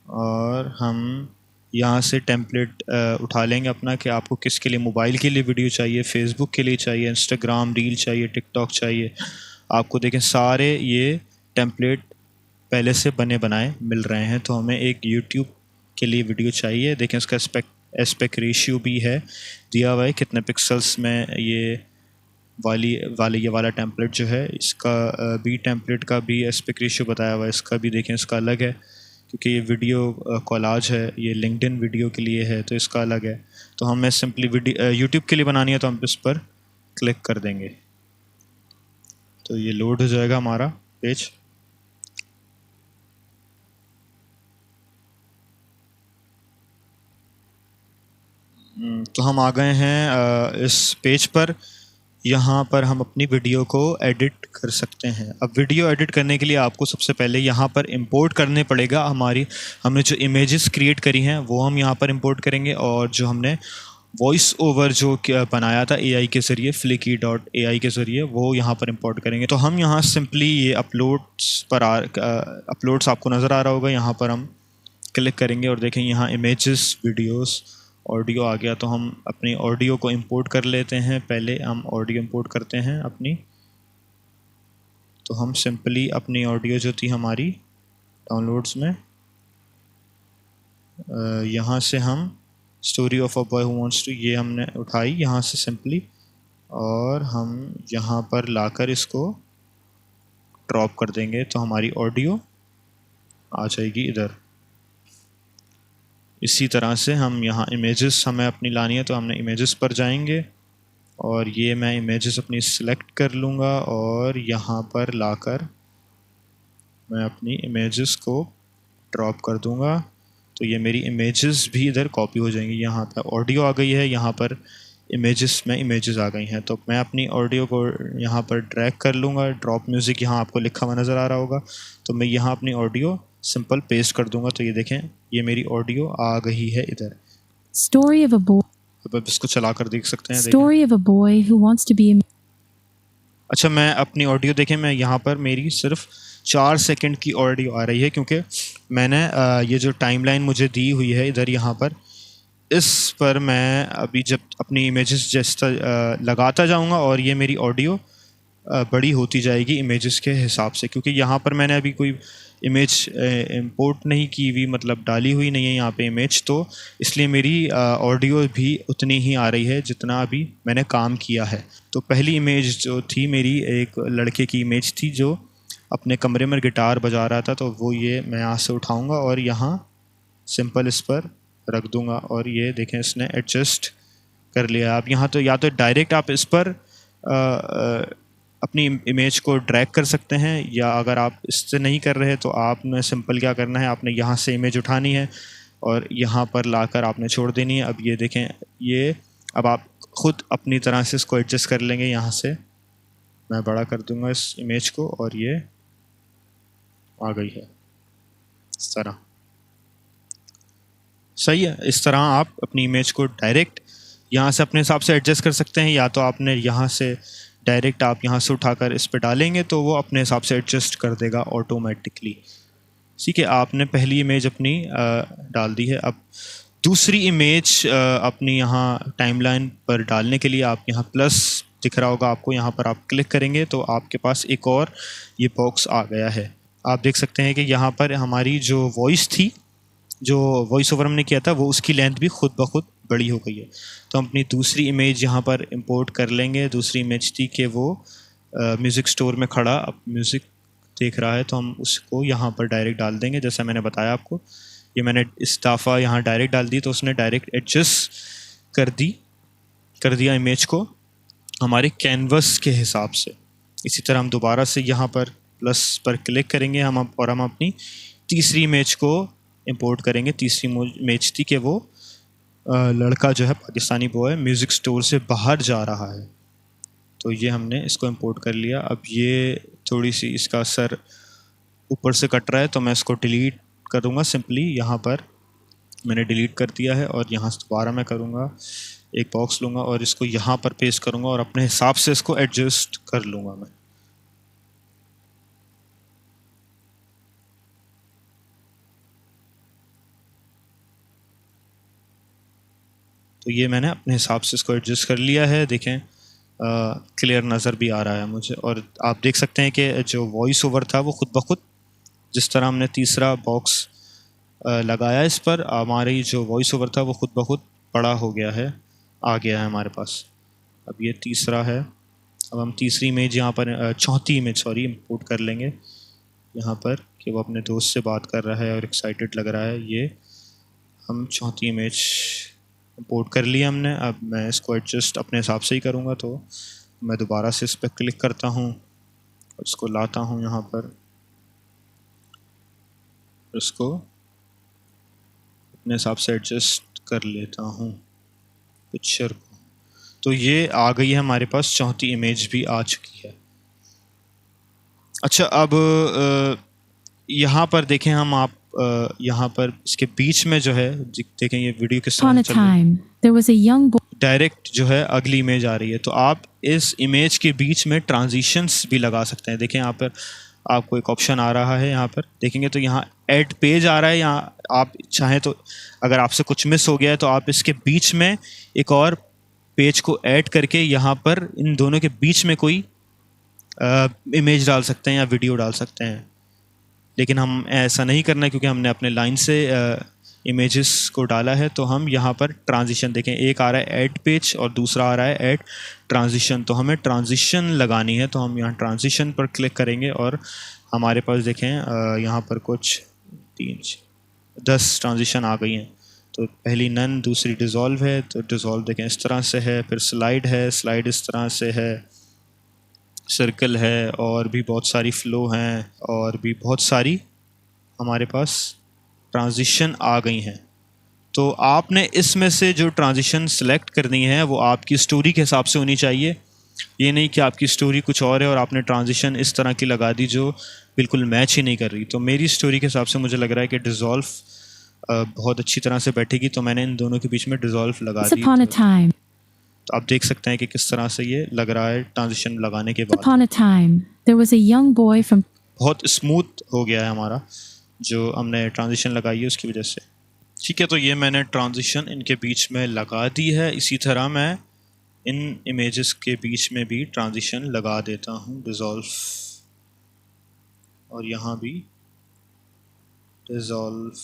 और हम यहाँ से टेम्पलेट उठा लेंगे अपना कि आपको किसके लिए, मोबाइल के लिए वीडियो चाहिए, फेसबुक के लिए चाहिए, इंस्टाग्राम रील चाहिए, टिकटॉक चाहिए। आपको देखें सारे ये टेम्पलेट पहले से बने बनाए मिल रहे हैं। तो हमें एक यूट्यूब के लिए वीडियो चाहिए। देखें इसका एस्पेक्ट रेशियो भी है दिया हुआ है, कितने पिक्सल्स में ये ये वाला टेम्पलेट जो है, इसका भी टेम्पलेट का भी एस्पेक्ट रेशियो बताया हुआ है। इसका भी देखें, इसका अलग है क्योंकि ये वीडियो कॉलाज है, ये लिंक्डइन वीडियो के लिए है तो इसका अलग है। तो हमें सिंपली वीडियो यूट्यूब के लिए बनानी है तो हम इस पर क्लिक कर देंगे, तो ये लोड हो जाएगा हमारा पेज। तो हम आ गए हैं इस पेज पर। यहाँ पर हम अपनी वीडियो को एडिट कर सकते हैं। अब वीडियो एडिट करने के लिए आपको सबसे पहले यहाँ पर इंपोर्ट करने पड़ेगा। हमने जो इमेजेस क्रिएट करी हैं वो हम यहाँ पर इंपोर्ट करेंगे, और जो हमने वॉइस ओवर जो बनाया था AI के ज़रिए, flicky.ai के ज़रिए, वो यहाँ पर इंपोर्ट करेंगे। तो हम यहाँ सिंपली ये अपलोड्स आपको नज़र आ रहा होगा, यहाँ पर हम क्लिक करेंगे और देखें यहाँ इमेजेस, वीडियोस, ऑडियो आ गया। तो हम अपनी ऑडियो को इंपोर्ट कर लेते हैं। पहले हम ऑडियो इंपोर्ट करते हैं अपनी। तो हम सिंपली अपनी ऑडियो जो थी हमारी डाउनलोड्स में, यहाँ से हम story of a boy who wants to, ये हमने उठाई यहाँ से सिंपली, और हम यहाँ पर लाकर इसको ड्रॉप कर देंगे तो हमारी ऑडियो आ जाएगी इधर। इसी तरह से हम यहाँ इमेजेस हमें अपनी लानी है तो हमने इमेजेस पर जाएंगे और ये मैं इमेजेस अपनी सिलेक्ट कर लूँगा और यहाँ पर लाकर मैं अपनी इमेजेस को ड्रॉप कर दूँगा। तो ये मेरी इमेजेस भी इधर कॉपी हो जाएंगी। यहाँ पर ऑडियो आ गई है, यहाँ पर इमेजेस में इमेजेस आ गई हैं। तो मैं अपनी ऑडियो को यहाँ पर ड्रैग कर लूँगा। ड्रॉप म्यूज़िक यहाँ आपको लिखा हुआ नज़र आ रहा होगा, तो मैं यहाँ अपनी ऑडियो सिंपल पेस्ट कर दूंगा। तो ये देखें, ये मेरी ऑडियो आ गई है इधर। Story of a boy. अब आप इसको चला कर देख सकते हैं। Story of a boy who wants to be a अच्छा, मैं अपनी ऑडियो देखें, मैं यहाँ पर मेरी सिर्फ 4 सेकंड की ऑडियो आ रही है क्योंकि मैंने ये जो टाइमलाइन मुझे दी हुई है इधर, यहाँ पर इस पर मैं अभी जब अपनी इमेजेस जैसा लगाता जाऊँगा और ये मेरी ऑडियो बड़ी होती जाएगी इमेजेस के हिसाब से, क्योंकि यहाँ पर मैंने अभी कोई इमेज इंपोर्ट नहीं की हुई, मतलब डाली हुई नहीं है यहाँ पे इमेज, तो इसलिए मेरी ऑडियो भी उतनी ही आ रही है जितना अभी मैंने काम किया है। तो पहली इमेज जो थी मेरी, एक लड़के की इमेज थी जो अपने कमरे में गिटार बजा रहा था, तो वो ये मैं यहाँ से उठाऊँगा और यहाँ सिंपल इस पर रख दूँगा और ये देखें इसने एडजस्ट कर लिया। आप यहाँ तो या तो डायरेक्ट आप इस पर अपनी इमेज को ड्रैग कर सकते हैं, या अगर आप इससे नहीं कर रहे तो आपने सिंपल क्या करना है, आपने यहाँ से इमेज उठानी है और यहाँ पर लाकर आपने छोड़ देनी है। अब ये देखें, ये अब आप ख़ुद अपनी तरह से इसको एडजस्ट कर लेंगे। यहाँ से मैं बड़ा कर दूँगा इस इमेज को और ये आ गई है इस तरह। सही है। इस तरह आप अपनी इमेज को डायरेक्ट यहाँ से अपने हिसाब से एडजस्ट कर सकते हैं, या तो आपने यहाँ से डायरेक्ट आप यहाँ से उठाकर इस पे डालेंगे तो वो अपने हिसाब से एडजस्ट कर देगा ऑटोमेटिकली। ठीक है, आपने पहली इमेज अपनी डाल दी है। अब दूसरी इमेज अपनी यहाँ टाइमलाइन पर डालने के लिए आप यहाँ प्लस दिख रहा होगा आपको, यहाँ पर आप क्लिक करेंगे तो आपके पास एक और ये बॉक्स आ गया है। आप देख सकते हैं कि यहाँ पर हमारी जो वॉइस थी, जो वॉइस ओवर हमने किया था, वो उसकी लेंथ भी खुद ब खुद बड़ी हो गई है। तो हम अपनी दूसरी इमेज यहाँ पर इंपोर्ट कर लेंगे। दूसरी इमेज थी कि वो म्यूज़िक स्टोर में खड़ा अब म्यूज़िक देख रहा है, तो हम उसको यहाँ पर डायरेक्ट डाल देंगे जैसा मैंने बताया आपको। ये मैंने इस्ताफ़ा यहाँ डायरेक्ट डाल दी तो उसने डायरेक्ट एडजस्ट कर दिया इमेज को हमारे कैनवस के हिसाब से। इसी तरह हम दोबारा से यहाँ पर प्लस पर क्लिक करेंगे हम अपनी तीसरी इमेज को इंपोर्ट करेंगे। तीसरी इमेज थी कि वो लड़का जो है पाकिस्तानी बॉय म्यूज़िक स्टोर से बाहर जा रहा है, तो ये हमने इसको इंपोर्ट कर लिया। अब ये थोड़ी सी इसका सर ऊपर से कट रहा है तो मैं इसको डिलीट करूँगा सिंपली। यहाँ पर मैंने डिलीट कर दिया है और यहाँ से दोबारा मैं करूँगा, एक बॉक्स लूँगा और इसको यहाँ पर पेस्ट करूँगा और अपने हिसाब से इसको एडजस्ट कर लूँगा मैं। तो ये मैंने अपने हिसाब से इसको एडजस्ट कर लिया है। देखें क्लियर नज़र भी आ रहा है मुझे। और आप देख सकते हैं कि जो वॉइस ओवर था वो खुद ब खुद, जिस तरह हमने तीसरा बॉक्स लगाया इस पर, हमारी जो वॉइस ओवर था वो खुद ब खुद बड़ा हो गया है, आ गया है हमारे पास। अब ये तीसरा है। अब हम तीसरी इमेज यहाँ पर चौथी इमेज इंपोर्ट कर लेंगे यहाँ पर कि वो अपने दोस्त से बात कर रहा है और एक्साइटेड लग रहा है। ये हम चौथी इमेज इंपोर्ट कर लिया हमने। अब मैं इसको एडजस्ट अपने हिसाब से ही करूँगा, तो मैं दोबारा से इस पर क्लिक करता हूँ और इसको लाता हूँ यहाँ पर, इसको अपने हिसाब से एडजस्ट कर लेता हूँ पिक्चर को। तो ये आ गई है हमारे पास, चौथी इमेज भी आ चुकी है। अच्छा, अब यहाँ पर देखें हम, आप यहाँ पर इसके बीच में जो है देखें ये वीडियो किस Upon तरह a चल रही है। time, there was a young boy. Direct जो है अगली इमेज आ रही है, तो आप इस इमेज के बीच में ट्रांजिशंस भी लगा सकते हैं। देखें यहाँ पर आपको एक ऑप्शन आ रहा है, यहाँ पर देखेंगे तो यहाँ ऐड पेज आ रहा है। यहाँ आप चाहें तो अगर आपसे कुछ मिस हो गया है तो आप इसके बीच में एक और पेज को ऐड करके यहाँ पर इन दोनों के बीच में कोई इमेज डाल सकते हैं या वीडियो डाल सकते हैं। लेकिन हम ऐसा नहीं करना है क्योंकि हमने अपने लाइन से इमेजेस को डाला है। तो हम यहाँ पर ट्रांजिशन देखें, एक आ रहा है ऐड पेज और दूसरा आ रहा है ऐड ट्रांजिशन। तो हमें ट्रांजिशन लगानी है, तो हम यहाँ ट्रांजिशन पर क्लिक करेंगे और हमारे पास देखें यहाँ पर कुछ 10 ट्रांजिशन आ गई हैं। तो पहली नन, दूसरी डिज़ोल्व है। तो डिज़ोल्व देखें इस तरह से है, फिर स्लाइड है, स्लाइड इस तरह से है, सर्कल है, और भी बहुत सारी फ़्लो हैं, और भी बहुत सारी हमारे पास ट्रांजिशन आ गई हैं। तो आपने इसमें से जो ट्रांजिशन सेलेक्ट करनी है वो आपकी स्टोरी के हिसाब से होनी चाहिए। ये नहीं कि आपकी स्टोरी कुछ और है और आपने ट्रांजिशन इस तरह की लगा दी जो बिल्कुल मैच ही नहीं कर रही। तो मेरी स्टोरी के हिसाब से मुझे लग रहा है कि डिज़ोल्व बहुत अच्छी तरह से बैठेगी, तो मैंने इन दोनों के बीच में डिज़ोल्व लगा Once the. upon a time, तो आप देख सकते हैं कि किस तरह से ये लग रहा है ट्रांजिशन लगाने के once बाद। upon a time, there was a young boy from बहुत स्मूथ हो गया है हमारा जो हमने ट्रांजिशन लगाई है उसकी वजह से। ठीक है, तो ये मैंने ट्रांजिशन इनके बीच में लगा दी है। इसी तरह मैं इन इमेजेस के बीच में भी ट्रांजिशन लगा देता हूँ, डिज़ोल्व, और यहाँ भी डिज़ोल्व।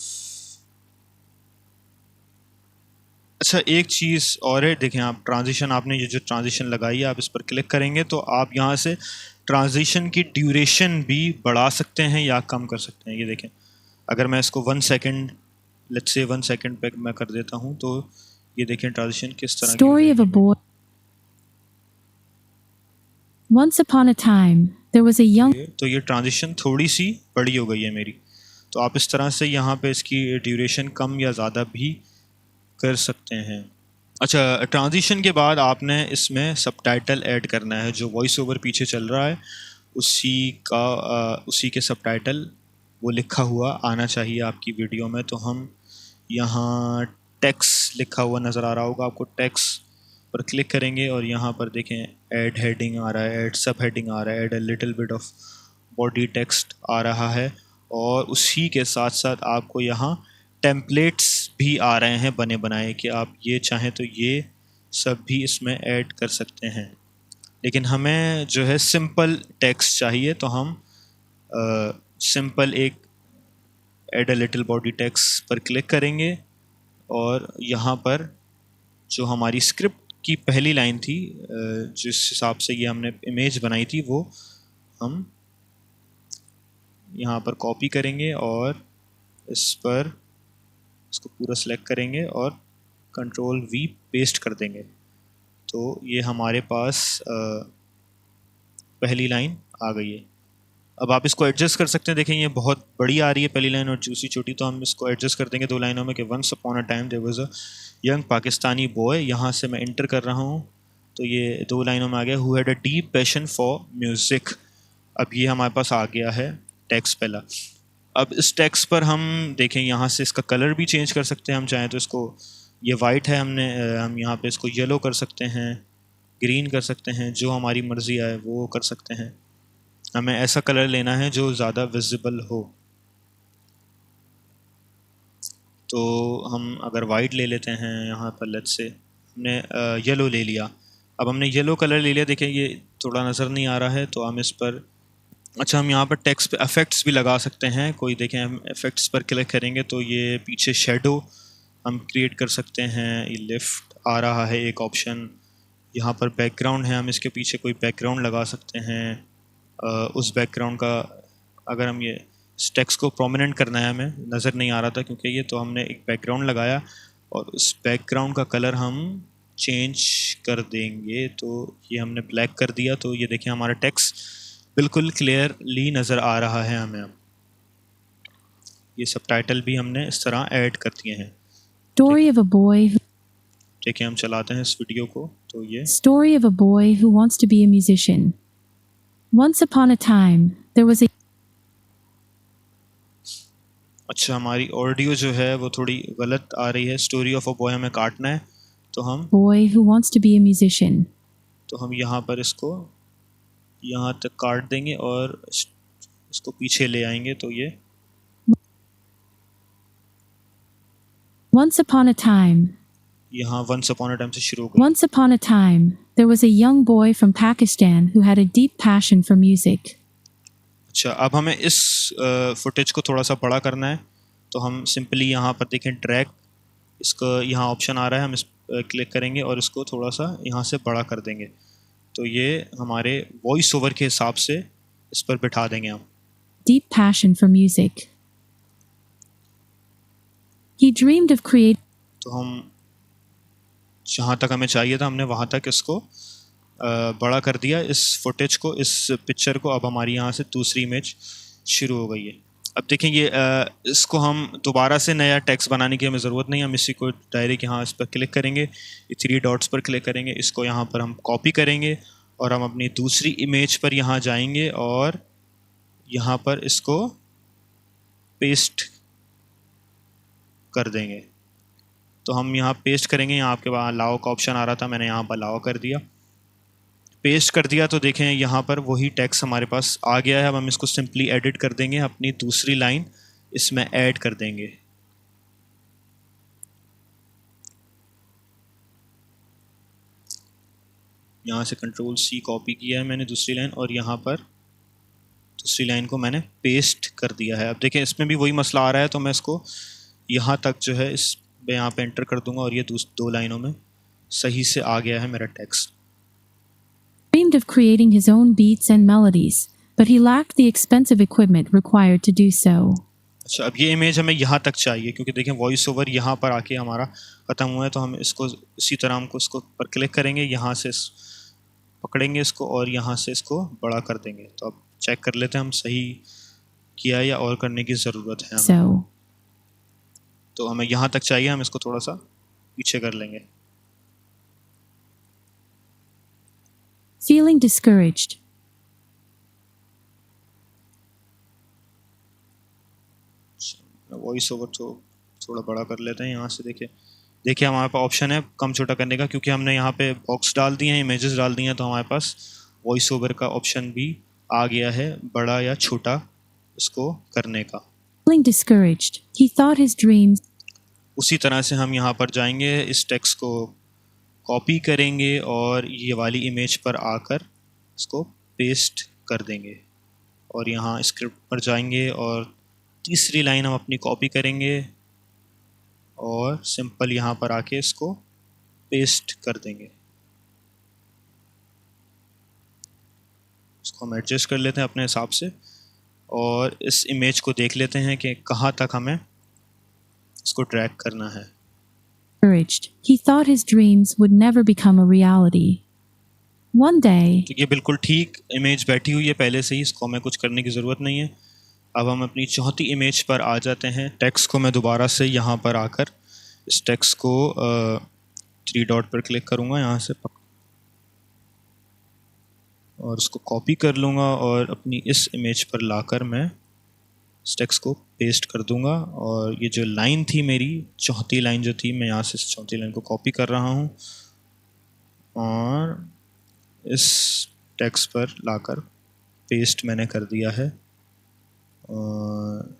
अच्छा, एक चीज़ और है, देखें आप ट्रांजिशन, आपने ये जो ट्रांजिशन लगाई है आप इस पर क्लिक करेंगे तो आप यहाँ से ट्रांजिशन की ड्यूरेशन भी बढ़ा सकते हैं या कम कर सकते हैं। ये देखें, अगर मैं इसको 1 सेकेंड, लेट्स से 1 सेकेंड पे मैं कर देता हूँ, तो ये देखें ट्रांजिशन किस तरह Story of a boy. Once upon a time, there was a young तो ये ट्रांजिशन थोड़ी सी बड़ी हो गई है मेरी। तो आप इस तरह से यहाँ पे इसकी ड्यूरेशन कम या ज़्यादा भी कर सकते हैं। अच्छा, ट्रांजिशन के बाद आपने इसमें सबटाइटल ऐड करना है। जो वॉइस ओवर पीछे चल रहा है उसी के सबटाइटल वो लिखा हुआ आना चाहिए आपकी वीडियो में। तो हम यहाँ टेक्स्ट लिखा हुआ नज़र आ रहा होगा आपको, टेक्स्ट पर क्लिक करेंगे और यहाँ पर देखें ऐड हेडिंग आ रहा है, ऐड सब हेडिंग आ रहा है, add a little bit of body text आ रहा है, और उसी के साथ साथ आपको यहाँ टेम्पलेट्स भी आ रहे हैं बने बनाए कि आप ये चाहें तो ये सब भी इसमें ऐड कर सकते हैं। लेकिन हमें जो है सिंपल टेक्स्ट चाहिए, तो हम सिंपल एक add a little body text पर क्लिक करेंगे और यहाँ पर जो हमारी स्क्रिप्ट की पहली लाइन थी, जिस हिसाब से ये हमने इमेज बनाई थी, वो हम यहाँ पर कॉपी करेंगे और इस पर इसको पूरा सेलेक्ट करेंगे और कंट्रोल वी पेस्ट कर देंगे। तो ये हमारे पास पहली लाइन आ गई है। अब आप इसको एडजस्ट कर सकते हैं। देखें ये बहुत बड़ी आ रही है पहली लाइन और दूसरी छोटी, तो हम इसको एडजस्ट कर देंगे 2 लाइनों में कि once upon a time there was a young Pakistani boy. यहाँ से मैं इंटर कर रहा हूँ तो ये 2 लाइनों में आ गया, who had a deep passion for music. अब ये हमारे पास आ गया है टेक्स्ट पहला। अब इस टेक्स्ट पर हम देखें यहाँ से इसका कलर भी चेंज कर सकते हैं हम चाहें तो। इसको ये वाइट है, हम यहाँ पे इसको येलो कर सकते हैं, ग्रीन कर सकते हैं, जो हमारी मर्ज़ी आए वो कर सकते हैं। हमें ऐसा कलर लेना है जो ज़्यादा विजिबल हो। तो हम अगर वाइट ले लेते हैं यहाँ पर, लेट्स से हमने येलो ले लिया। अब हमने येलो कलर ले लिया, देखें ये थोड़ा नज़र नहीं आ रहा है तो हम इस पर, अच्छा हम यहाँ पर टेक्स्ट पे इफ़ेक्ट्स भी लगा सकते हैं कोई। देखें हम इफ़ेक्ट्स पर क्लिक करेंगे तो ये पीछे शेडो हम क्रिएट कर सकते हैं। ये लेफ़्ट आ रहा है एक ऑप्शन, यहाँ पर बैकग्राउंड है, हम इसके पीछे कोई बैकग्राउंड लगा सकते हैं। उस बैकग्राउंड का अगर हम ये टेक्स्ट को प्रोमिनेंट करना है, हमें नज़र नहीं आ रहा था क्योंकि ये, तो हमने एक बैकग्राउंड लगाया और उस बैकग्राउंड का कलर हम चेंज कर देंगे। तो ये हमने ब्लैक कर दिया तो ये देखें हमारा टेक्स्ट बिल्कुल क्लियरली नज़र आ रहा है हमें। अब ये सबटाइटल भी हमने इस तरह ऐड कर दिए हैं। Story of a boy who, देखिए हम चलाते हैं इस वीडियो को तो ये story of a boy who wants to be a musician. Once upon a time, there was a अच्छा हमारी ऑडियो जो है वो थोड़ी गलत आ रही है। स्टोरी ऑफ अ बॉय हमें काटना है तो हम boy who wants to be a musician. यहाँ पर इसको यहाँ तक काट देंगे और इसको पीछे ले आएंगे तो ये Once upon a time, यहाँ वंस अपॉन अ टाइम से शुरू हो गई। once upon a time, there was a young boy from Pakistan who had a deep passion for music. अच्छा अब हमें इस फुटेज को थोड़ा सा बड़ा करना है तो हम सिंपली यहाँ पर देखें ड्रैग, इसका यहाँ ऑप्शन आ रहा है, हम इस क्लिक करेंगे और इसको थोड़ा सा यहाँ से बड़ा कर देंगे तो ये हमारे वॉइस ओवर के हिसाब से इस पर बिठा देंगे हम। Deep passion for music. He dreamed of creating तो हम जहाँ तक हमें चाहिए था हमने वहाँ तक इसको बड़ा कर दिया इस फुटेज को, इस पिक्चर को। अब हमारी यहाँ से दूसरी इमेज शुरू हो गई है। अब देखें ये इसको हम दोबारा से नया टेक्स्ट बनाने की हमें ज़रूरत नहीं, हम इसी को डायरेक्ट यहाँ इस पर क्लिक करेंगे, 3 डॉट्स पर क्लिक करेंगे, इसको यहाँ पर हम कॉपी करेंगे और हम अपनी दूसरी इमेज पर यहाँ जाएंगे और यहाँ पर इसको पेस्ट कर देंगे। तो हम यहाँ पेस्ट करेंगे, यहाँ आपके पास अलाउ का ऑप्शन आ रहा था, मैंने यहाँ पर अलाउ कर दिया, पेस्ट कर दिया। तो देखें यहाँ पर वही टेक्स्ट हमारे पास आ गया है। अब हम इसको सिंपली एडिट कर देंगे, अपनी दूसरी लाइन इसमें ऐड कर देंगे। यहाँ से कंट्रोल सी कॉपी किया है मैंने दूसरी लाइन और यहाँ पर दूसरी लाइन को मैंने पेस्ट कर दिया है। अब देखें इसमें भी वही मसला आ रहा है तो मैं इसको यहाँ तक जो है इस मैं यहाँ पे एंटर कर दूंगा और ये 2 लाइनों में सही से आ गया है मेरा text. dreamed of creating his own beats and melodies, but he lacked the expensive equipment required to do so. अच्छा अब ये इमेज हमें यहाँ तक चाहिए क्योंकि देखें वॉइस ओवर यहाँ पर आके हमारा ख़त्म हुआ है। तो हम इसको इसी तरह हमको इसको पर क्लिक करेंगे, यहाँ से पकड़ेंगे इसको और यहाँ से इसको बड़ा कर देंगे। तो अब चेक कर लेते हैं हम सही किया या और करने की ज़रूरत है हमें। So, तो हमें यहाँ तक चाहिए, हम इसको थोड़ा सा पीछे कर लेंगे। feeling discouraged, वॉइस ओवर तो थोड़ा बड़ा कर लेते हैं यहाँ से। देखिए हमारे पास ऑप्शन है कम छोटा करने का, क्योंकि हमने यहाँ पे बॉक्स डाल दिए हैं, इमेजेस डाल दिए हैं, तो हमारे पास वॉइस ओवर का ऑप्शन भी आ गया है बड़ा या छोटा इसको करने का। feeling discouraged, he thought his dreams उसी तरह से हम यहाँ पर जाएंगे, इस टेक्स्ट को कॉपी करेंगे और ये वाली इमेज पर आकर इसको पेस्ट कर देंगे और यहाँ स्क्रिप्ट पर जाएंगे और तीसरी लाइन हम अपनी कॉपी करेंगे और सिंपल यहाँ पर आके इसको पेस्ट कर देंगे। इसको हम एडजस्ट कर लेते हैं अपने हिसाब से और इस इमेज को देख लेते हैं कि कहाँ तक हमें इसको ड्रैग करना है। Discouraged, he thought his dreams would never become a reality. One day, तो ये बिल्कुल ठीक इमेज बैठी हुई है पहले से ही, इसको हमें कुछ करने की ज़रूरत नहीं है। अब हम अपनी चौथी इमेज पर आ जाते हैं। टेक्स्ट को मैं दोबारा से यहाँ पर आकर इस टेक्स्ट को 3 डॉट पर क्लिक करूँगा यहाँ से और उसको कॉपी कर लूँगा और अपनी इस इमेज पर लाकर मैं इस टेक्स्ट को पेस्ट कर दूँगा। और ये जो लाइन थी मेरी, चौथी लाइन जो थी, मैं यहाँ से इस चौथी लाइन को कॉपी कर रहा हूँ और इस टेक्स्ट पर लाकर पेस्ट मैंने कर दिया है। और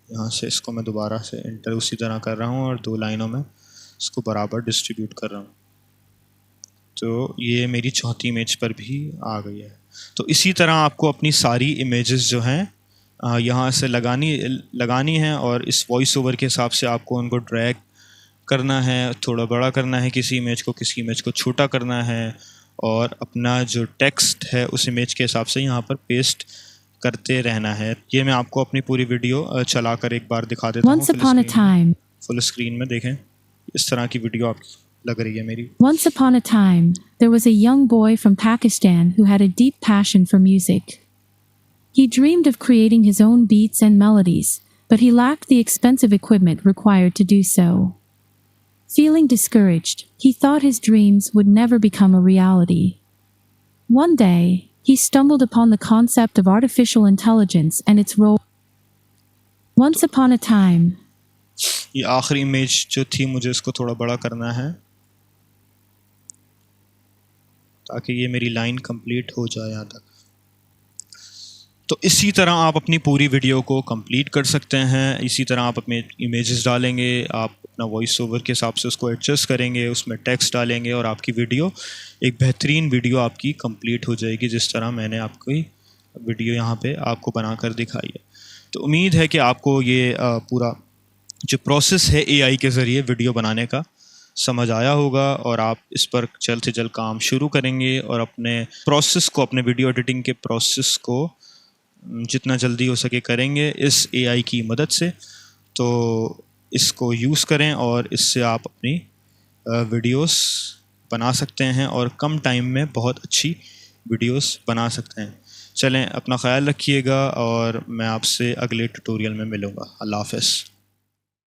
यहाँ से इसको मैं दोबारा से इंटर उसी तरह कर रहा हूँ और 2 लाइनों में इसको बराबर डिस्ट्रीब्यूट कर रहा हूँ। तो ये मेरी चौथी इमेज पर भी आ गई है। तो इसी तरह आपको अपनी सारी इमेजेस जो हैं यहाँ से लगानी है और इस वॉइस ओवर के हिसाब से आपको उनको ड्रैग करना है, थोड़ा बड़ा करना है किसी इमेज को छोटा करना है और अपना जो टेक्स्ट है उस इमेज के हिसाब से यहाँ पर पेस्ट करते रहना है। ये मैं आपको अपनी पूरी वीडियो चलाकर एक बार दिखा देता हूँ। once upon a time, full screen में देखें, इस तरह की वीडियो आपकी लग रही है मेरी। once upon a time, there was a young boy from Pakistan who had a deep passion for music. He dreamed of creating his own beats and melodies, but he lacked the expensive equipment required to do so. Feeling discouraged, he thought his dreams would never become a reality. One day, he stumbled upon the concept of artificial intelligence and its role. Once upon a time, ये आखिरी image जो थी, मुझे इसको थोड़ा बड़ा करना है ताकि ये मेरी लाइन कंप्लीट हो जाए यहाँ तक। तो इसी तरह आप अपनी पूरी वीडियो को कंप्लीट कर सकते हैं। इसी तरह आप अपने इमेजेस डालेंगे, आप अपना वॉइस ओवर के हिसाब से उसको एडजस्ट करेंगे, उसमें टेक्स्ट डालेंगे और आपकी वीडियो एक बेहतरीन वीडियो आपकी कंप्लीट हो जाएगी, जिस तरह मैंने आपकी वीडियो यहाँ पे आपको बनाकर दिखाई है। तो उम्मीद है कि आपको ये पूरा जो प्रोसेस है एआई के ज़रिए वीडियो बनाने का समझ आया होगा और आप इस पर जल्द से जल्द काम शुरू करेंगे और अपने प्रोसेस को, अपने वीडियो एडिटिंग के प्रोसेस को जितना जल्दी हो सके करेंगे इस एआई की मदद से। तो इसको यूज़ करें और इससे आप अपनी वीडियोस बना सकते हैं और कम टाइम में बहुत अच्छी वीडियोस बना सकते हैं। चलें, अपना ख्याल रखिएगा और मैं आपसे अगले ट्यूटोरियल में मिलूँगा। अल्लाह हाफ़िज़।